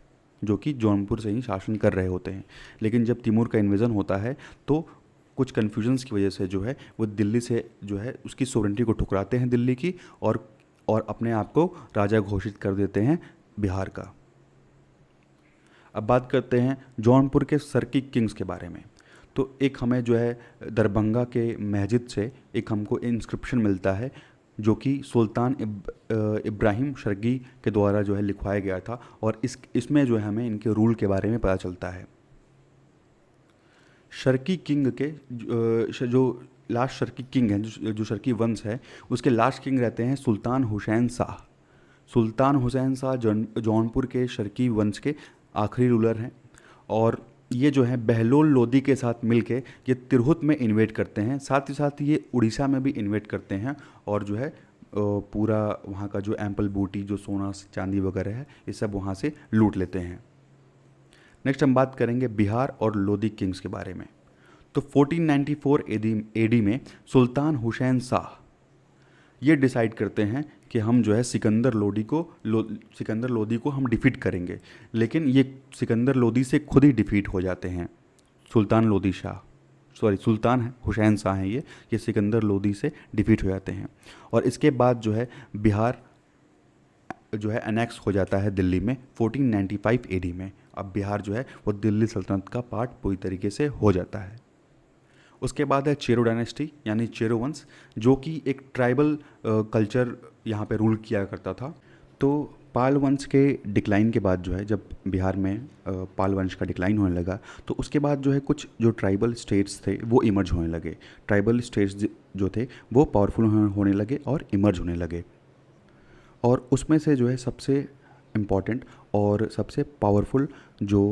Speaker 1: जो कि जौनपुर से ही शासन कर रहे होते हैं। लेकिन जब तिमूर का इन्वेजन होता है तो कुछ कन्फ्यूजन्स की वजह से जो है वो दिल्ली से जो है उसकी सोवरेंटी को ठुकराते हैं दिल्ली की, और अपने आप को राजा घोषित कर देते हैं बिहार का। अब बात करते हैं जौनपुर के सर्की किंग्स के बारे में। तो एक हमें जो है दरभंगा के मस्जिद से एक हमको इंस्क्रिप्शन मिलता है जो कि सुल्तान इब्राहिम शर्की के द्वारा जो है लिखवाया गया था, और इसमें जो है हमें इनके रूल के बारे में पता चलता है। शर्की किंग के जो लास्ट शर्की किंग हैं, जो शर्की वंश है, उसके लास्ट किंग रहते हैं सुल्तान हुसैन शाह। सुल्तान हुसैन शाह जौनपुर के शर्की वंश के आखिरी रूलर हैं, और ये जो है बहलोल लोदी के साथ मिलके ये तिरहुत में इन्वेट करते हैं, साथ ही साथ ये उड़ीसा में भी इन्वेट करते हैं, और जो है पूरा वहाँ का जो एम्पल बूटी, जो सोना चांदी वगैरह है, ये सब वहाँ से लूट लेते हैं। नेक्स्ट हम बात करेंगे बिहार और लोदी किंग्स के बारे में। तो 1494 एडी में सुल्तान हुसैन शाह ये डिसाइड करते हैं कि हम जो है सिकंदर लोदी को हम डिफीट करेंगे, लेकिन ये सिकंदर लोदी से खुद ही डिफीट हो जाते हैं। सुल्तान हुसैन शाह हैं ये सिकंदर लोदी से डिफीट हो जाते हैं, और इसके बाद जो है बिहार जो है अनेक्स हो जाता है दिल्ली में 1495 एडी में। अब बिहार जो है वो दिल्ली सल्तनत का पार्ट पूरी तरीके से हो जाता है। उसके बाद है चेरो डायनेस्टी यानी चेरो वंश, जो कि एक ट्राइबल कल्चर यहाँ पे रूल किया करता था। तो पाल वंश के डिक्लाइन के बाद जो है, जब बिहार में पाल वंश का डिक्लाइन होने लगा, तो उसके बाद जो है कुछ जो ट्राइबल स्टेट्स थे वो इमर्ज होने लगे। ट्राइबल स्टेट्स जो थे वो पावरफुल होने लगे और इमर्ज होने लगे, और उसमें से जो है सबसे इम्पॉर्टेंट और सबसे पावरफुल जो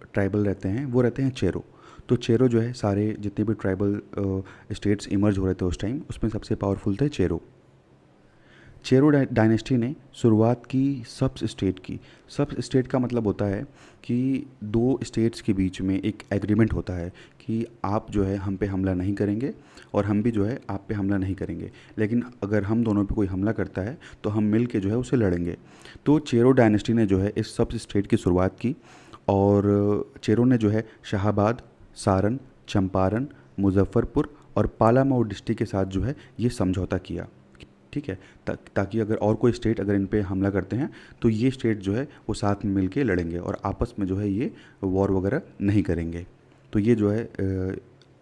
Speaker 1: ट्राइबल रहते हैं वो रहते हैं चेरो। तो चेरो जो है सारे जितने भी ट्राइबल स्टेट्स इमर्ज हो रहे थे उस टाइम, उसमें सबसे पावरफुल थे चेरो। चेरो डायनेस्टी ने शुरुआत की सब्स स्टेट की। सब्स स्टेट का मतलब होता है कि दो स्टेट्स के बीच में एक एग्रीमेंट होता है कि आप जो है हम पे हमला नहीं करेंगे और हम भी जो है आप पे हमला नहीं करेंगे, लेकिन अगर हम दोनों पे कोई हमला करता है तो हम मिल के जो है उसे लड़ेंगे। तो चेरो डायनेस्टी ने जो है इस सब्स स्टेट की शुरुआत की, और चेरो ने जो है शाहाबाद, सारण, चंपारण, मुजफ्फरपुर और पालामऊ डिस्ट्रिक्ट के साथ जो है ये समझौता किया, ठीक है, ताकि अगर और कोई स्टेट अगर इन पे हमला करते हैं तो ये स्टेट जो है वो साथ में मिल के लड़ेंगे और आपस में जो है ये वॉर वगैरह नहीं करेंगे। तो ये जो है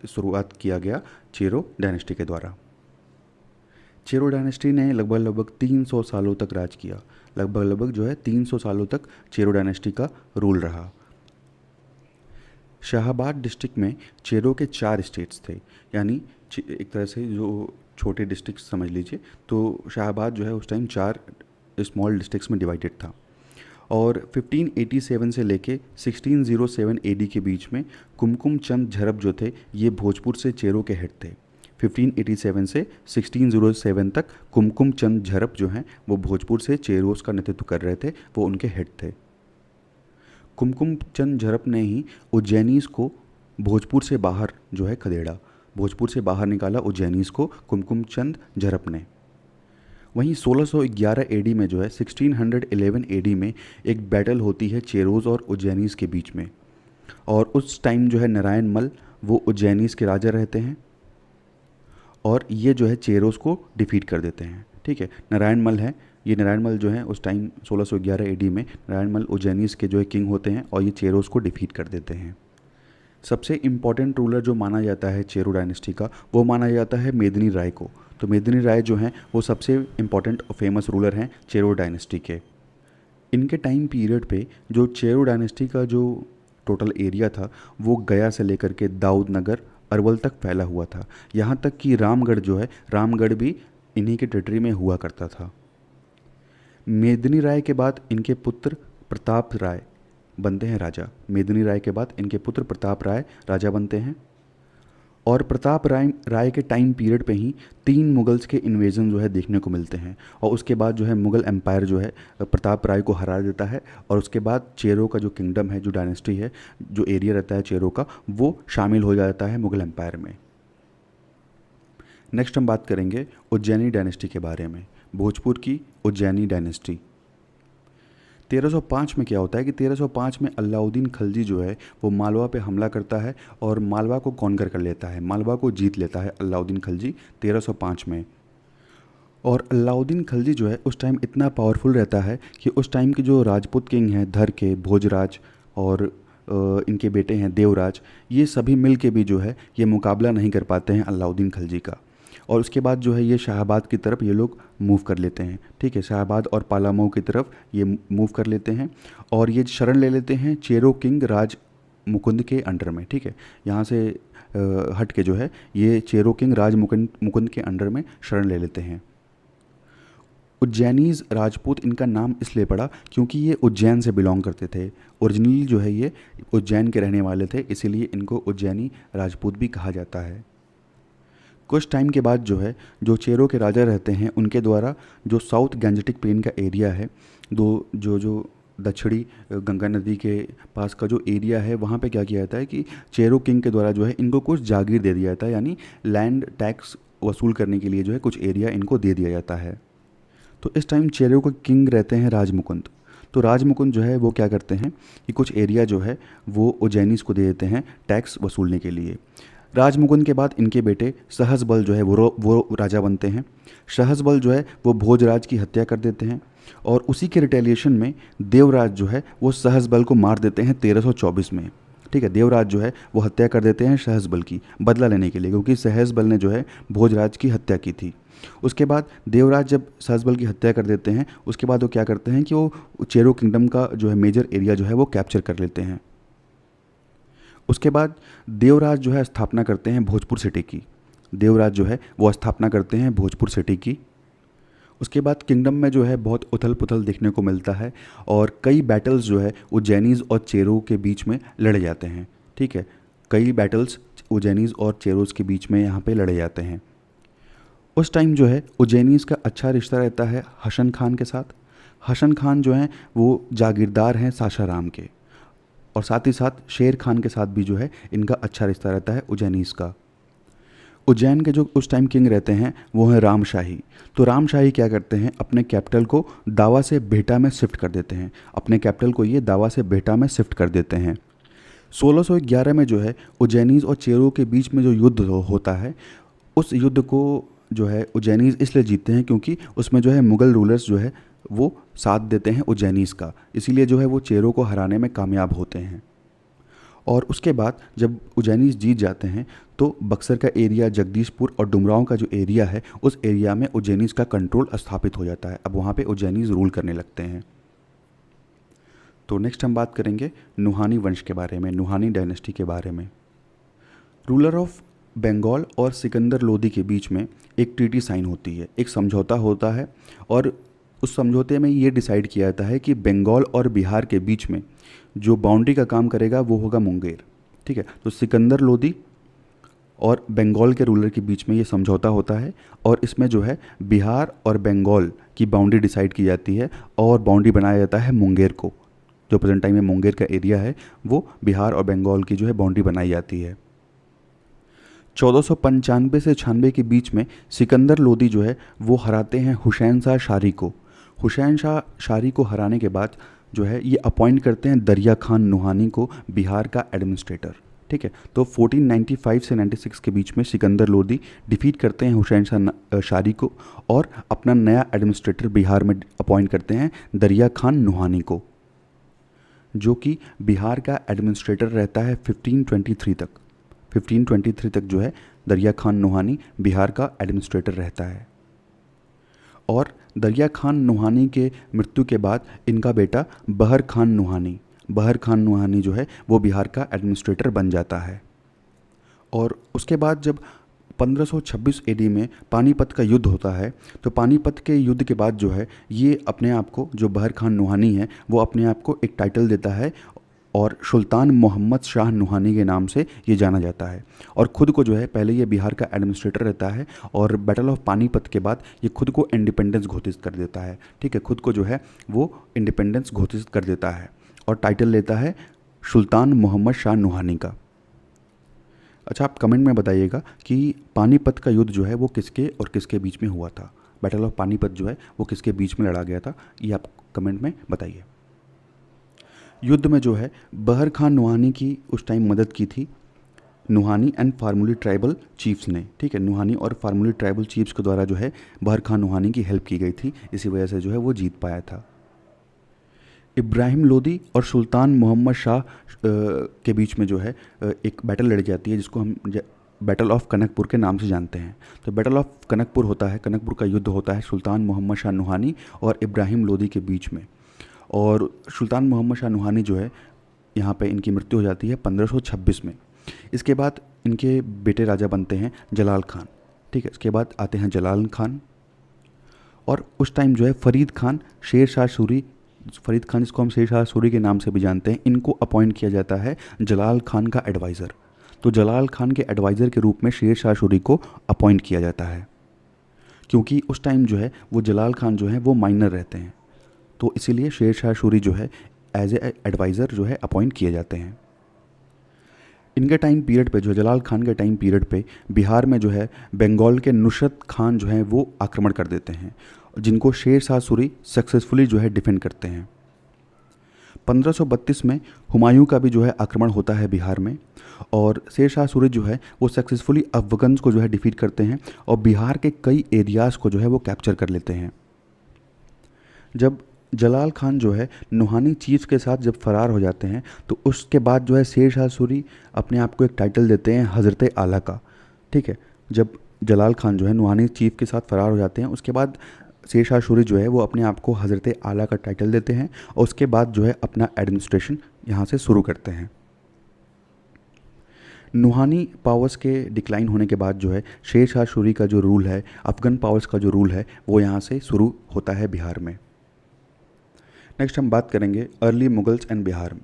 Speaker 1: शुरुआत किया गया चेरो डायनेस्टी के द्वारा। चेरो डायनेस्टी ने लगभग 300 सालों तक राज किया। लगभग जो है 300 सालों तक चेरो डायनेस्टी का रूल रहा। शाहाबाद डिस्ट्रिक्ट में चेरो के 4 स्टेट्स थे, यानी एक तरह से जो छोटे डिस्ट्रिक्ट समझ लीजिए। तो शाहाबाद जो है उस टाइम 4 स्मॉल डिस्ट्रिक्ट्स में डिवाइडेड था, और 1587 से लेके 1607 एडी के बीच में कुमकुम चंद झरप जो थे ये भोजपुर से चेरो के हेड थे। 1587 से 1607 तक कुमकुम चंद झरप जो हैं वो भोजपुर से चेरोस का नेतृत्व कर रहे थे, वो उनके हेड थे। कुमकुम चंद झरप ने ही उज्जैनीस को भोजपुर से बाहर जो है खदेड़ा, भोजपुर से बाहर निकाला उज्जैनीस को कुमकुम चंद झरप ने। वहीं 1611 एडी में जो है 1611 एडी में एक बैटल होती है चेरोज और उज्जैनीस के बीच में, और उस टाइम जो है नारायण मल वो उज्जैनीस के राजा रहते हैं, और ये जो है चेरोज को डिफीट कर देते हैं, ठीक है। नारायण मल है, ये नारायण मल जो है उस टाइम 1611 एडी में नारायण मल उज्जैनीस के जो है किंग होते हैं, और ये चेरोज को डिफीट कर देते हैं। सबसे इम्पॉर्टेंट रूलर जो माना जाता है चेरो डायनेस्टी का वो माना जाता है मेदिनी राय को। तो मेदिनी राय जो हैं वो सबसे इम्पॉर्टेंट और फेमस रूलर हैं चेरो डायनेस्टी के। इनके टाइम पीरियड पे जो चेरो डायनेस्टी का जो टोटल एरिया था वो गया से लेकर के दाऊद नगर, अरवल तक फैला हुआ था। यहाँ तक कि रामगढ़ जो है, रामगढ़ भी इन्हीं के टेरिटरी में हुआ करता था। मेदिनी राय के बाद इनके पुत्र प्रताप राय बनते हैं राजा। मेदिनी राय के बाद इनके पुत्र प्रताप राय राजा बनते हैं, और प्रताप राय के टाइम पीरियड पे ही 3 मुगल्स के इन्वेजन जो है देखने को मिलते हैं। और उसके बाद जो है मुग़ल एम्पायर जो है प्रताप राय को हरा देता है, और उसके बाद चेरों का जो किंगडम है, जो डायनेस्टी है, जो एरिया रहता है चेरों का, वो शामिल हो जाता है मुग़ल एम्पायर में। नेक्स्ट हम बात करेंगे उज्जैनी डायनेस्टी के बारे में, भोजपुर की उज्जैनी डायनेस्टी। 1305 में क्या होता है कि 1305 में अलाउद्दीन खिलजी जो है वो मालवा पे हमला करता है और मालवा को कॉन्कर कर लेता है, मालवा को जीत लेता है अलाउद्दीन खिलजी 1305 में। और अलाउद्दीन खिलजी जो है उस टाइम इतना पावरफुल रहता है कि उस टाइम के जो राजपूत किंग हैं, धर के, भोजराज और इनके बेटे हैं देवराज, ये सभी मिल के भी जो है ये मुकाबला नहीं कर पाते हैं अलाउद्दीन खिलजी का। और उसके बाद जो है ये शाहाबाद की तरफ ये लोग मूव कर लेते हैं, ठीक है, शाहाबाद और पालामऊ की तरफ ये मूव कर लेते हैं और ये शरण ले लेते हैं चेरो किंग राज मुकुंद के अंडर में, ठीक है। यहाँ से हट के जो है ये चेरो किंग राज मुकुंद के अंडर में शरण ले लेते हैं। उज्जैनीज़ राजपूत इनका नाम इसलिए पड़ा क्योंकि ये उज्जैन से बिलोंग करते थे, ओरिजिनली जो है ये उज्जैन के रहने वाले थे, इसीलिए इनको उज्जैनी राजपूत भी कहा जाता है। कुछ टाइम के बाद जो है जो चेरो के राजा रहते हैं उनके द्वारा जो साउथ गंजेटिक प्लेन का एरिया है, जो दक्षिणी गंगा नदी के पास का जो एरिया है, वहाँ पे क्या किया जाता है कि चेरो किंग के द्वारा जो है इनको कुछ जागीर दे दिया जाता है, यानी लैंड टैक्स वसूल करने के लिए जो है कुछ एरिया इनको दे दिया जाता है। तो इस टाइम चेरो के किंग रहते हैं राजमुकुंद। तो राजमुकुंद जो है वो क्या करते हैं कि कुछ एरिया जो है वो उज्जैनीस को दे देते हैं टैक्स वसूलने के लिए। राजमुकुंद के बाद इनके बेटे सहसबल जो है वो राजा बनते हैं। सहसबल जो है वो भोजराज की हत्या कर देते हैं और उसी के रिटेलिएशन में देवराज जो है वो सहसबल को मार देते हैं 1324 में, ठीक है। देवराज जो है वो हत्या कर देते हैं सहसबल की, बदला लेने के लिए, क्योंकि सहसबल ने जो है भोजराज की हत्या की थी। उसके बाद देवराज जब सहसबल की हत्या कर देते हैं, उसके बाद वो क्या करते हैं कि वो चेरो किंगडम का जो है मेजर एरिया जो है वो कैप्चर कर लेते हैं। उसके बाद देवराज जो है स्थापना करते हैं भोजपुर सिटी की। देवराज जो है वो स्थापना करते हैं भोजपुर सिटी की। उसके बाद किंगडम में जो है बहुत उथल पुथल देखने को मिलता है और कई बैटल्स जो है उज्जैनीज़ और चेरो के बीच में लड़े जाते हैं, ठीक है। कई बैटल्स उज्जैनीज़ और चेरोज़ के बीच में यहाँ पे लड़े जाते हैं। उस टाइम जो है उज्जैनीज़ का अच्छा रिश्ता रहता है हसन खान के साथ। हसन खान जो हैं वो जागीरदार हैं सासाराम के, और साथ ही साथ शेर खान के साथ भी जो है इनका अच्छा रिश्ता रहता है उज्जैनीज़ का। उज्जैन के जो उस टाइम किंग रहते हैं वो हैं रामशाही। तो रामशाही क्या करते हैं, अपने कैपिटल को दावा से बेहटा में शिफ्ट कर देते हैं। अपने कैपिटल को ये दावा से बेहटा में शिफ्ट कर देते हैं। 1611 में जो है उज्जैनीज़ और चेरो के बीच में जो युद्ध होता है, उस युद्ध को जो है उज्जैनीज़ इसलिए जीतते हैं क्योंकि उसमें जो है मुग़ल रूलर्स जो है वो साथ देते हैं उज्जैनीज़ का, इसीलिए जो है वो चेरो को हराने में कामयाब होते हैं। और उसके बाद जब उज्जैनीज़ जीत जाते हैं तो बक्सर का एरिया, जगदीशपुर और डुमरांव का जो एरिया है, उस एरिया में उज्जैनीज़ का कंट्रोल स्थापित हो जाता है। अब वहाँ पे उज्जैनीज़ रूल करने लगते हैं। तो नेक्स्ट हम बात करेंगे नुहानी वंश के बारे में, नुहानी डायनेस्टी के बारे में। रूलर ऑफ बंगाल और सिकंदर लोदी के बीच में एक ट्रीटी साइन होती है, एक समझौता होता है, और उस समझौते में ये डिसाइड किया जाता है कि बंगाल और बिहार के बीच में जो बाउंड्री का काम करेगा वो होगा मुंगेर, ठीक है। तो सिकंदर लोदी और बंगाल के रूलर के बीच में ये समझौता होता है और इसमें जो है बिहार और बंगाल की बाउंड्री डिसाइड की जाती है और बाउंड्री बनाया जाता है मुंगेर को। जो प्रेजेंट टाइम में मुंगेर का एरिया है वो बिहार और बंगाल की जो है बाउंड्री बनाई जाती है। 1495 से 96 के बीच में सिकंदर लोदी जो है वो हराते हैं हुसैन शाह शारी को। हुसैन शाह शारी को हराने के बाद जो है ये अपॉइंट करते हैं दरिया खान नुहानी को बिहार का एडमिनिस्ट्रेटर, ठीक है। तो 1495 से 96 के बीच में सिकंदर लोदी डिफीट करते हैं हुसैन शाह शारी को और अपना नया एडमिनिस्ट्रेटर बिहार में अपॉइंट करते हैं दरिया खान नुहानी को, जो कि बिहार का एडमिनिस्ट्रेटर रहता है 1523 तक। 1523 तक जो है दरिया खान नुहानी बिहार का एडमिनिस्ट्रेटर रहता है। और दरिया खान नुहानी के मृत्यु के बाद इनका बेटा बहर खान नुहानी जो है वो बिहार का एडमिनिस्ट्रेटर बन जाता है। और उसके बाद जब 1526 एडी में पानीपत का युद्ध होता है, तो पानीपत के युद्ध के बाद जो है ये अपने आप को, जो बहर खान नुहानी है वो अपने आप को एक टाइटल देता है और सुल्तान मोहम्मद शाह नुहानी के नाम से ये जाना जाता है। और ख़ुद को जो है पहले ये बिहार का एडमिनिस्ट्रेटर रहता है और बैटल ऑफ पानीपत के बाद ये खुद को इंडिपेंडेंस घोषित कर देता है। ठीक है, खुद को जो है वो इंडिपेंडेंस घोषित कर देता है और टाइटल लेता है सुल्तान मोहम्मद शाह नुहानी का। अच्छा, आप कमेंट में बताइएगा कि पानीपत का युद्ध जो है वो किसके और किसके बीच में हुआ था। बैटल ऑफ पानीपत जो है वो किसके बीच में लड़ा गया था, ये आप कमेंट में बताइए। युद्ध में जो है बहर खान नुहानी की उस टाइम मदद की थी नुहानी एंड फार्मूली ट्राइबल चीफ्स ने। ठीक है, नुहानी और फार्मूली ट्राइबल चीफ्स के द्वारा जो है बहर खान नुहानी की हेल्प की गई थी, इसी वजह से जो है वो जीत पाया था। इब्राहिम लोदी और सुल्तान मोहम्मद शाह के बीच में जो है एक बैटल लड़ी जाती है जिसको हम बैटल ऑफ कनकपुर के नाम से जानते हैं। तो बैटल ऑफ कनकपुर होता है, कनकपुर का युद्ध होता है सुल्तान मोहम्मद शाह नुहानी और इब्राहिम लोदी के बीच में। और सुल्तान मोहम्मद शाह नुहानी जो है यहाँ पे इनकी मृत्यु हो जाती है 1526 में। इसके बाद इनके बेटे राजा बनते हैं जलाल खान। ठीक है, इसके बाद आते हैं जलाल खान और उस टाइम जो है फरीद खान शेर शाह सूरी, फरीद खान जिसको हम शेर शाह सूरी के नाम से भी जानते हैं, इनको अपॉइंट किया जाता है जलाल खान का एडवाइज़र। तो जलाल खान के एडवाइज़र के रूप में शेर शाह सूरी को अपॉइंट किया जाता है क्योंकि उस टाइम जो है वो जलाल खान जो है वो माइनर रहते हैं, तो इसीलिए शेर शाह सूरी जो है एज ए एडवाइज़र जो है अपॉइंट किए जाते हैं। इनके टाइम पीरियड पे जो है जलाल खान के टाइम पीरियड पे बिहार में जो है बंगाल के नुसरत खान जो हैं वो आक्रमण कर देते हैं जिनको शेर शाह सूरी सक्सेसफुली जो है डिफेंड करते हैं। 1532 में हुमायूं का भी जो है आक्रमण होता है बिहार में और शेर शाह सूरी जो है वो सक्सेसफुली अफगन्स को जो है डिफीट करते हैं और बिहार के कई एरियाज़ को जो है वो कैप्चर कर लेते हैं। जब जलाल खान जो है नुहानी चीफ्स के साथ जब फरार हो जाते हैं तो उसके बाद जो है शेर शाह सूरी अपने आप को एक टाइटल देते हैं हज़रत आला का। ठीक है, जब जलाल खान जो है नुहानी चीफ के साथ फरार हो जाते हैं उसके बाद शेर शाह सूरी जो है वो अपने आप को हज़रत आला का टाइटल देते हैं और उसके बाद जो है अपना एडमिनिस्ट्रेशन यहाँ से शुरू करते हैं। नुहानी पावर्स के डिक्लाइन होने के बाद जो है शेर शाह सूरी का जो रूल है, अफगन पावर्स का जो रूल है, वो यहाँ से शुरू होता है बिहार में। नेक्स्ट हम बात करेंगे अर्ली मुगल्स एंड बिहार में।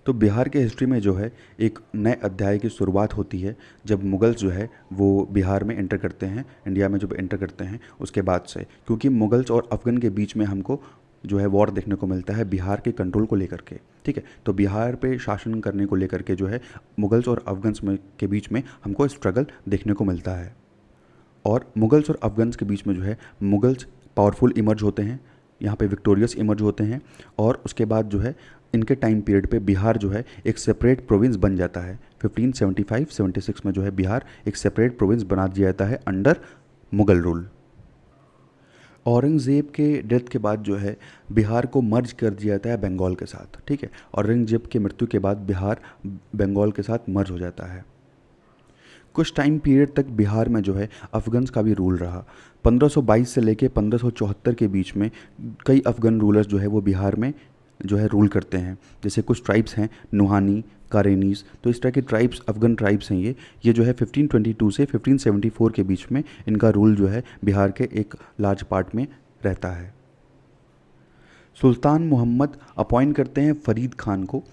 Speaker 1: तो बिहार के हिस्ट्री में जो है एक नए अध्याय की शुरुआत होती है जब मुगल्स जो है वो बिहार में एंटर करते हैं, इंडिया में जब एंटर करते हैं उसके बाद से, क्योंकि मुगल्स और अफगन के बीच में हमको जो है वॉर देखने को मिलता है बिहार के कंट्रोल को लेकर के। ठीक है, तो बिहार पे शासन करने को लेकर के जो है मुगल्स और अफगन्स में के बीच में हमको स्ट्रगल देखने को मिलता है। और मुगल्स और अफगन्स के बीच में जो है मुगल्स पावरफुल इमर्ज होते हैं, यहाँ पे विक्टोरियस इमर्ज होते हैं और उसके बाद जो है इनके टाइम पीरियड पे बिहार जो है एक सेपरेट प्रोविंस बन जाता है। 1575-76 में जो है बिहार एक सेपरेट प्रोविंस बना दिया जाता है अंडर मुगल रूल। औरंगज़ेब के डेथ के बाद जो है बिहार को मर्ज कर दिया जाता है बंगाल के साथ। ठीक है, औरंगज़ेब की मृत्यु के बाद बिहार बंगाल के साथ मर्ज हो जाता है। कुछ टाइम पीरियड तक बिहार में जो है अफगन्स का भी रूल रहा। 1522 से लेके 1574 के बीच में कई अफगन रूलर्स जो है वो बिहार में जो है रूल करते हैं। जैसे कुछ ट्राइब्स हैं नुहानी, कारेनीस, तो इस तरह के ट्राइब्स अफगन ट्राइब्स हैं ये जो है 1522 से 1574 के बीच में इनका रूल जो है बिहार के एक लार्ज पार्ट में रहता है। सुल्तान मोहम्मद अपॉइंट करते हैं फरीद खान को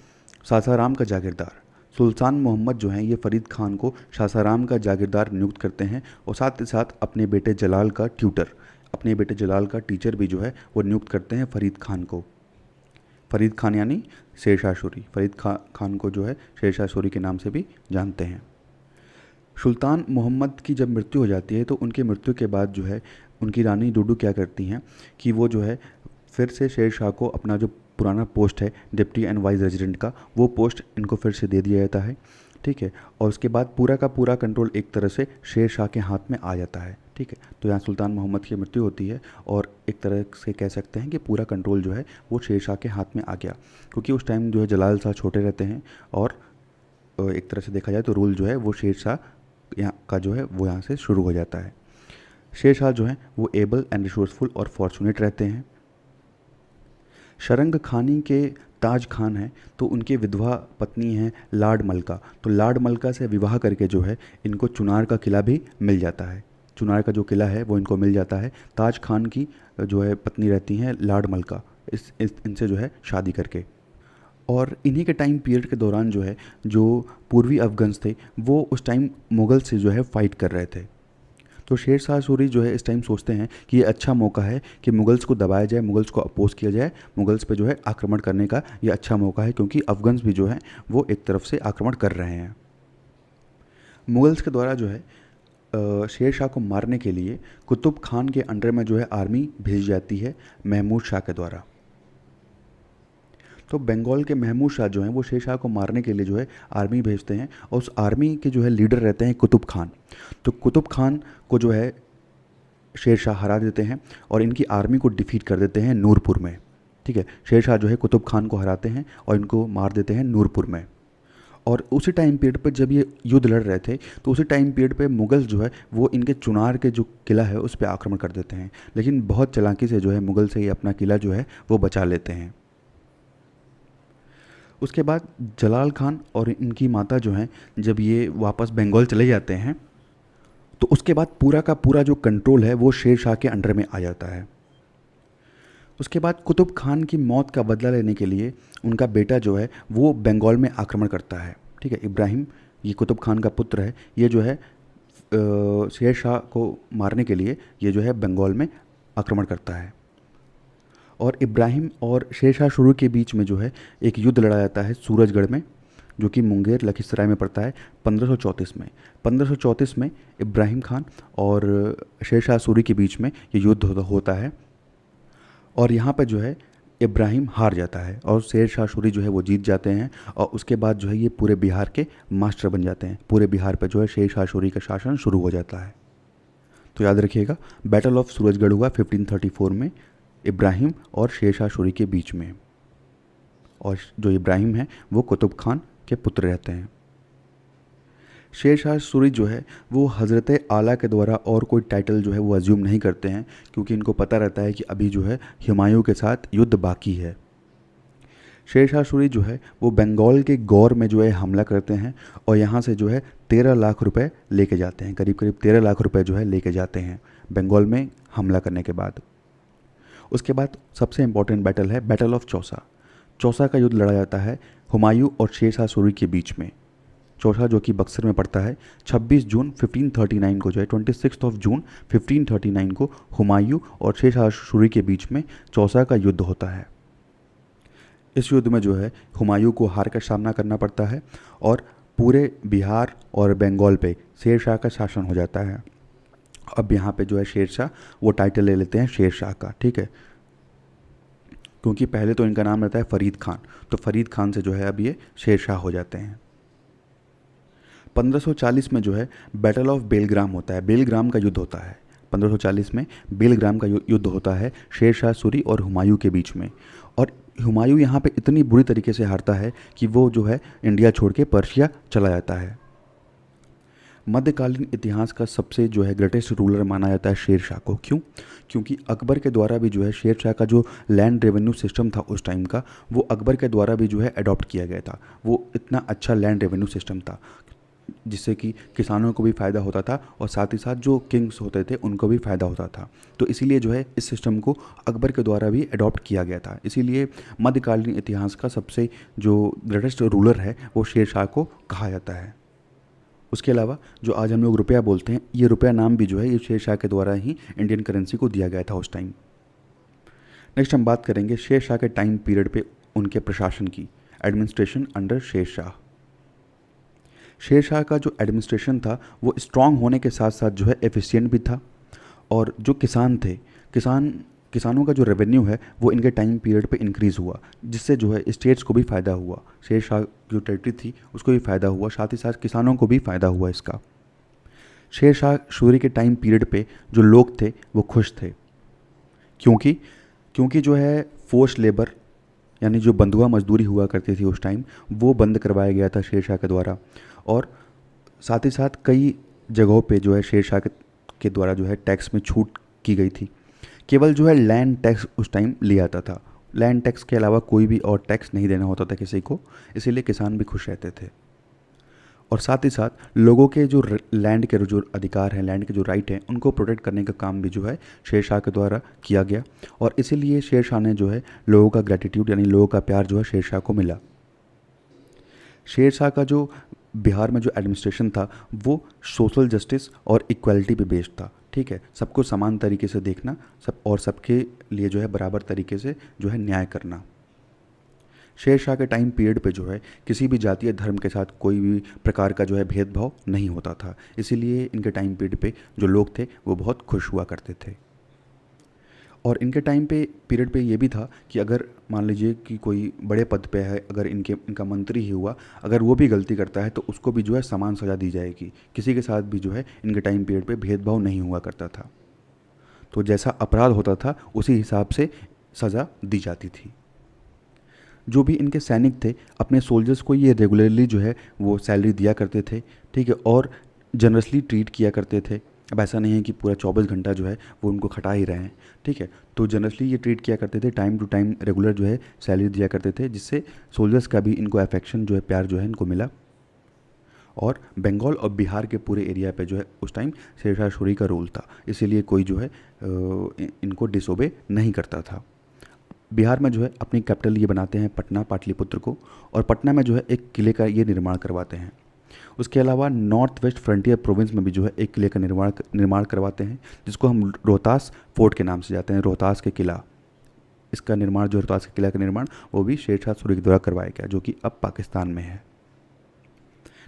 Speaker 1: सासाराम का जागीरदार। सुल्तान मोहम्मद जो हैं ये फरीद खान को सासाराम का जागीरदार नियुक्त करते हैं और साथ ही साथ अपने बेटे जलाल का ट्यूटर, अपने बेटे जलाल का टीचर भी जो है वो नियुक्त करते हैं फरीद खान को। फरीद खान यानी शेर शाह सूरी, फरीद खान को जो है शेर शाह सूरी के नाम से भी जानते हैं। सुल्तान मोहम्मद की जब मृत्यु हो जाती है तो उनकी मृत्यु के बाद जो है उनकी रानी डुडू क्या करती हैं कि वो जो है फिर से शेर शाह को अपना जो पुराना पोस्ट है डिप्टी एंड वाइस रेजिडेंट का, वो पोस्ट इनको फिर से दे दिया जाता है। ठीक है, और उसके बाद पूरा का पूरा कंट्रोल एक तरह से शेर शाह के हाथ में आ जाता है। ठीक है, तो यहाँ सुल्तान मोहम्मद की मृत्यु होती है और एक तरह से कह सकते हैं कि पूरा कंट्रोल जो है वो शेर शाह के हाथ में आ गया, क्योंकि उस टाइम जो है जलाल शाह छोटे रहते हैं और एक तरह से देखा जाए तो रूल जो है वो शेर शाह यहाँ का जो है वो यहाँ से शुरू हो जाता है। शेर शाह जो है वो एबल एंड रिसोर्सफुल और फॉर्चुनेट रहते हैं। शरंग खानी के ताज खान हैं तो उनकी विधवा पत्नी हैं लाड मलका, तो लाड मलका से विवाह करके जो है इनको चुनार का किला भी मिल जाता है। चुनार का जो किला है वो इनको मिल जाता है ताज खान की जो है पत्नी रहती हैं लाड मलका, इनसे जो है शादी करके। और इन्हीं के टाइम पीरियड के दौरान जो है जो पूर्वी अफ़गान्स थे वो उस टाइम मुग़ल से जो है फ़ाइट कर रहे थे। तो शेर शाह सूरी जो है इस टाइम सोचते हैं कि ये अच्छा मौका है कि मुग़ल्स को दबाया जाए, मुग़ल्स को अपोज़ किया जाए, मुग़ल्स पे जो है आक्रमण करने का ये अच्छा मौका है, क्योंकि अफ़गान्स भी जो है वो एक तरफ से आक्रमण कर रहे हैं। मुग़ल्स के द्वारा जो है शेर शाह को मारने के लिए कुतुब खान के अंडर में जो है आर्मी भेजी जाती है महमूद शाह के द्वारा। तो बंगाल के महमूद शाह जो हैं वो शेर शाह को मारने के लिए जो है आर्मी भेजते हैं, और उस आर्मी के जो है लीडर रहते हैं कुतुब खान। तो कुतुब खान को जो है शेर शाह हरा देते हैं और इनकी आर्मी को डिफीट कर देते हैं नूरपुर में। ठीक है, शेर शाह जो है कुतुब खान को हराते हैं और इनको मार देते हैं नूरपुर में। और उसी टाइम पीरियड पर जब ये युद्ध लड़ रहे थे तो उसी टाइम पीरियड पे मुग़ल जो है वो इनके चुनार के जो किला है उस पर आक्रमण कर देते हैं, लेकिन बहुत चालाकी से जो है मुग़ल से ये अपना किला जो है वो बचा लेते हैं। उसके बाद जलाल खान और इनकी माता जो हैं जब ये वापस बंगाल चले जाते हैं तो उसके बाद पूरा का पूरा जो कंट्रोल है वो शेर शाह के अंडर में आ जाता है। उसके बाद कुतुब खान की मौत का बदला लेने के लिए उनका बेटा जो है वो बंगाल में आक्रमण करता है। ठीक है, इब्राहिम, ये कुतुब खान का पुत्र है, ये जो है शेर शाह को मारने के लिए ये जो है बंगाल में आक्रमण करता है। और इब्राहिम और शेर शाह शुरू के बीच में जो है एक युद्ध लड़ा जाता है सूरजगढ़ में, जो कि मुंगेर लखीसराय में पड़ता है 1534 में। 1534 में इब्राहिम खान और शेर शाह सूरी के बीच में ये युद्ध होता है, और यहाँ पर जो है इब्राहिम हार जाता है और शेर शाह सूरी जो है वो जीत जाते हैं, और उसके बाद जो है ये पूरे बिहार के मास्टर बन जाते हैं। पूरे बिहार पर जो है शेर शाह सूरी का शासन शुरू हो जाता है। तो याद रखिएगा, बैटल ऑफ सूरजगढ़ हुआ 1534 में इब्राहिम और शेर शाह सूरी के बीच में, और जो इब्राहिम है वो कुतुब खान के पुत्र रहते हैं। शेर शाह सूरी जो है वो हज़रत आला के द्वारा और कोई टाइटल जो है वो अज्यूम नहीं करते हैं, क्योंकि इनको पता रहता है कि अभी जो है हुमायूं के साथ युद्ध बाकी है। शेर शाह सूरी जो है वो बंगाल के गौर में जो है हमला करते हैं और यहाँ से जो है 13 लाख रुपए लेके जाते हैं, करीब करीब 13 लाख रुपए जो है लेके जाते हैं बंगाल में हमला करने के बाद। उसके बाद सबसे इम्पॉर्टेंट बैटल है बैटल ऑफ चौसा। चौसा का युद्ध लड़ा जाता है हुमायूं और शेर शाह सूरी के बीच में। चौसा जो कि बक्सर में पड़ता है, 26 जून 1539 को जो है 26 जून 1539 को हुमायूं और शेर शाह सूरी के बीच में चौसा का युद्ध होता है। इस युद्ध में जो है हुमायूं को हार का सामना करना पड़ता है और पूरे बिहार और बंगाल पे शेर शाह का शासन हो जाता है। अब यहाँ पे जो है शेर शाह वो टाइटल ले लेते हैं शेर शाह का। ठीक है, क्योंकि पहले तो इनका नाम रहता है फरीद खान, तो फरीद खान से जो है अब ये शेर शाह हो जाते हैं। 1540 में जो है बैटल ऑफ बेलग्राम होता है, बेलग्राम का युद्ध होता है। 1540 में बेलग्राम का युद्ध होता है शेर शाह सूरी और हुमायूं के बीच में, और हुमायूं यहाँ पे इतनी बुरी तरीके से हारता है कि वो जो है इंडिया छोड़ के पर्शिया चला जाता है। मध्यकालीन इतिहास का सबसे जो है ग्रेटेस्ट रूलर माना जाता है शेर शाह को। क्यों? क्योंकि अकबर के द्वारा भी जो है शेर शाह का जो लैंड रेवेन्यू सिस्टम था उस टाइम का, वो अकबर के द्वारा भी जो है अडॉप्ट किया गया था। वो इतना अच्छा लैंड रेवेन्यू सिस्टम था जिससे कि किसानों को भी फ़ायदा होता था और साथ ही साथ जो किंग्स होते थे उनको भी फ़ायदा होता था। तो इसीलिए जो है इस सिस्टम को अकबर के द्वारा भी अडॉप्ट किया गया था। इसीलिए मध्यकालीन इतिहास का सबसे जो ग्रेटेस्ट रूलर है वो शेर शाह को कहा जाता है। उसके अलावा जो आज हम लोग रुपया बोलते हैं, ये रुपया नाम भी जो है ये शेर शाह के द्वारा ही इंडियन करेंसी को दिया गया था उस टाइम। नेक्स्ट हम बात करेंगे शेर शाह के टाइम पीरियड पे उनके प्रशासन की, एडमिनिस्ट्रेशन अंडर शेर शाह। शेर शाह का जो एडमिनिस्ट्रेशन था वो स्ट्रांग होने के साथ साथ जो है एफिशिएंट भी था, और जो किसान थे, किसानों का जो रेवेन्यू है वो इनके टाइम पीरियड पे इंक्रीज़ हुआ, जिससे जो है स्टेट्स को भी फ़ायदा हुआ। शेर शाह जो टेरिटरी थी उसको भी फ़ायदा हुआ, साथ ही साथ किसानों को भी फ़ायदा हुआ इसका। शेर शाह सूरी के टाइम पीरियड पे जो लोग थे वो खुश थे, क्योंकि जो है फोर्स लेबर यानी जो बंधुआ मजदूरी हुआ करती थी उस टाइम वो बंद करवाया गया था शेर शाह के द्वारा, और साथ ही साथ कई जगहों पे जो है शेर शाह के द्वारा जो है टैक्स में छूट की गई थी। केवल जो है लैंड टैक्स उस टाइम लिया जाता था, लैंड टैक्स के अलावा कोई भी और टैक्स नहीं देना होता था किसी को, इसीलिए किसान भी खुश रहते थे। और साथ ही साथ लोगों के जो लैंड के जो अधिकार हैं, लैंड के जो राइट हैं, उनको प्रोटेक्ट करने का काम भी जो है शेर शाह के द्वारा किया गया, और इसीलिए शेर शाह ने जो है लोगों का ग्रेटिट्यूड यानी लोगों का प्यार जो है शेर शाह को मिला। शेर शाह का जो बिहार में जो एडमिनिस्ट्रेशन था वो सोशल जस्टिस और इक्वालिटी पे बेस्ड था, ठीक है, सबको समान तरीके से देखना, सब और सबके लिए जो है बराबर तरीके से जो है न्याय करना। शेर शाह के टाइम पीरियड पे जो है किसी भी जातीय धर्म के साथ कोई भी प्रकार का जो है भेदभाव नहीं होता था, इसीलिए इनके टाइम पीरियड पे जो लोग थे वो बहुत खुश हुआ करते थे। और इनके टाइम पे पीरियड पे ये भी था कि अगर मान लीजिए कि कोई बड़े पद पे है, अगर इनका मंत्री ही हुआ, अगर वो भी गलती करता है तो उसको भी जो है समान सज़ा दी जाएगी, किसी के साथ भी जो है इनके टाइम पीरियड पे भेदभाव नहीं हुआ करता था। तो जैसा अपराध होता था उसी हिसाब से सज़ा दी जाती थी। जो भी इनके सैनिक थे अपने सोल्जर्स को ये रेगुलरली जो है वो सैलरी दिया करते थे, ठीक है, और जनरसली ट्रीट किया करते थे। अब ऐसा नहीं है कि पूरा 24 घंटा जो है वो उनको खटा ही रहे हैं, ठीक है, तो जनरसली ये ट्रीट किया करते थे, टाइम टू टाइम रेगुलर जो है सैलरी दिया करते थे, जिससे सोल्जर्स का भी इनको अफेक्शन जो है, प्यार जो है इनको मिला। और बंगाल और बिहार के पूरे एरिया पे जो है उस टाइम शेरशाह सूरी का रूल था, इसीलिए कोई जो है इनको डिसोबे नहीं करता था। बिहार में जो है अपनी कैपिटल ये बनाते हैं पटना, पाटलिपुत्र को, और पटना में जो है एक किले का ये निर्माण करवाते हैं। उसके अलावा नॉर्थ वेस्ट फ्रंटियर प्रोविंस में भी जो है एक किले का निर्माण करवाते हैं, जिसको हम रोहतास फोर्ट के नाम से जाते हैं, रोहतास के किला। इसका निर्माण जो रोहतास के किला का निर्माण वो भी शेरशाह सूरी के द्वारा करवाया गया, जो कि अब पाकिस्तान में है।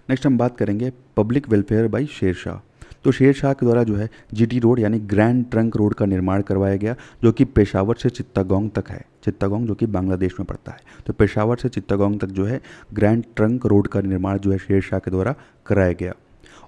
Speaker 1: नेक्स्ट हम बात करेंगे पब्लिक वेलफेयर बाई शेरशाह। तो शेरशाह के द्वारा जो है जीटी रोड यानी ग्रैंड ट्रंक रोड का निर्माण करवाया गया, जो कि पेशावर से चित्तागोंग तक है, चित्तागोंग जो कि बांग्लादेश में पड़ता है। तो पेशावर से चित्तागोंग तक जो है ग्रैंड ट्रंक रोड का निर्माण जो है शेरशाह के द्वारा कराया गया।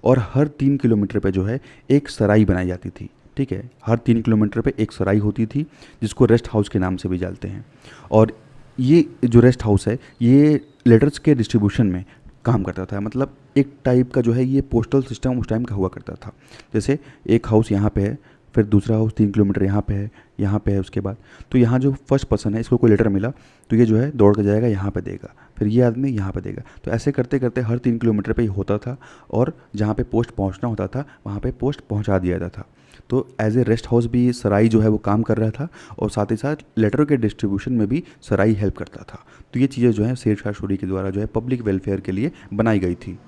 Speaker 1: और हर 3 किलोमीटर पे जो है एक सराय बनाई जाती थी, ठीक है, हर 3 किलोमीटर पे एक सराय होती थी, जिसको रेस्ट हाउस के नाम से भी जानते हैं। और ये जो रेस्ट हाउस है ये लेटर्स के डिस्ट्रीब्यूशन में काम करता था, मतलब एक टाइप का जो है ये पोस्टल सिस्टम उस टाइम का हुआ करता था। जैसे एक हाउस यहाँ पे है, फिर दूसरा हाउस 3 किलोमीटर यहाँ पे है, यहाँ पे है, उसके बाद तो यहाँ जो फर्स्ट पर्सन है इसको कोई लेटर मिला तो ये जो है दौड़ कर जाएगा यहाँ पे देगा, फिर ये आदमी यहाँ पे देगा। तो ऐसे करते करते हर 3 किलोमीटर पे ही होता था, और जहाँ पे पोस्ट पहुँचना होता था वहाँ पे पोस्ट पहुँचा दिया जाता था। तो एज ए रेस्ट हाउस भी सराय जो है वो काम कर रहा था, और साथ ही साथ लेटरों के डिस्ट्रीब्यूशन में भी सराय हेल्प करता था। तो ये चीज़ें जो है शेरशाह सूरी के द्वारा जो है पब्लिक वेलफेयर के लिए बनाई गई थी।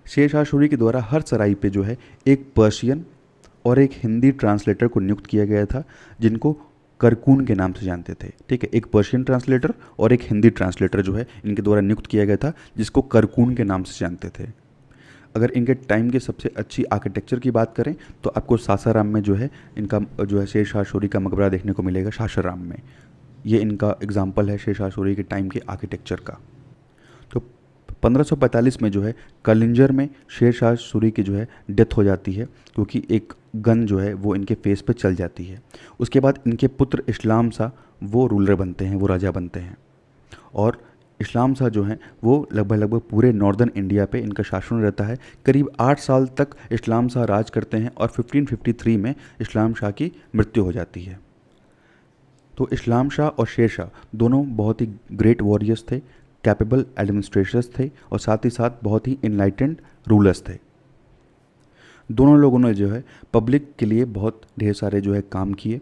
Speaker 1: शेरशाह सूरी के द्वारा हर सराय पे जो है एक पर्शियन और एक हिंदी ट्रांसलेटर को नियुक्त किया गया था, जिनको करकून के नाम से जानते थे, ठीक है, एक पर्शियन ट्रांसलेटर और एक हिंदी ट्रांसलेटर जो है इनके द्वारा नियुक्त किया गया था, जिसको करकून के नाम से जानते थे। अगर इनके टाइम की सबसे अच्छी आर्किटेक्चर की बात करें तो आपको सासाराम में जो है इनका जो है शेरशाह सूरी का मकबरा देखने को मिलेगा, सासाराम में। ये इनका एग्जाम्पल है शेरशाह सूरी के टाइम के आर्किटेक्चर का। तो 1545 में जो है कलिंजर में शेरशाह सूरी की जो है डेथ हो जाती है, क्योंकि एक गन जो है वो इनके फेस पे चल जाती है। उसके बाद इनके पुत्र इस्लाम शाह वो रूलर बनते हैं, वो राजा बनते हैं। और इस्लाम शाह जो हैं वो लगभग पूरे नॉर्दर्न इंडिया पे इनका शासन रहता है। करीब 8 साल तक इस्लाम शाह राज करते हैं, और 1553 में इस्लाम शाह की मृत्यु हो जाती है। तो इस्लाम शाह और शेर शाह दोनों बहुत ही ग्रेट वॉरियर्स थे, कैपेबल एडमिनिस्ट्रेटर्स थे, और साथ ही साथ बहुत ही इनलाइटेंड रूलर्स थे। दोनों लोगों ने जो है पब्लिक के लिए बहुत ढेर सारे जो है काम किए,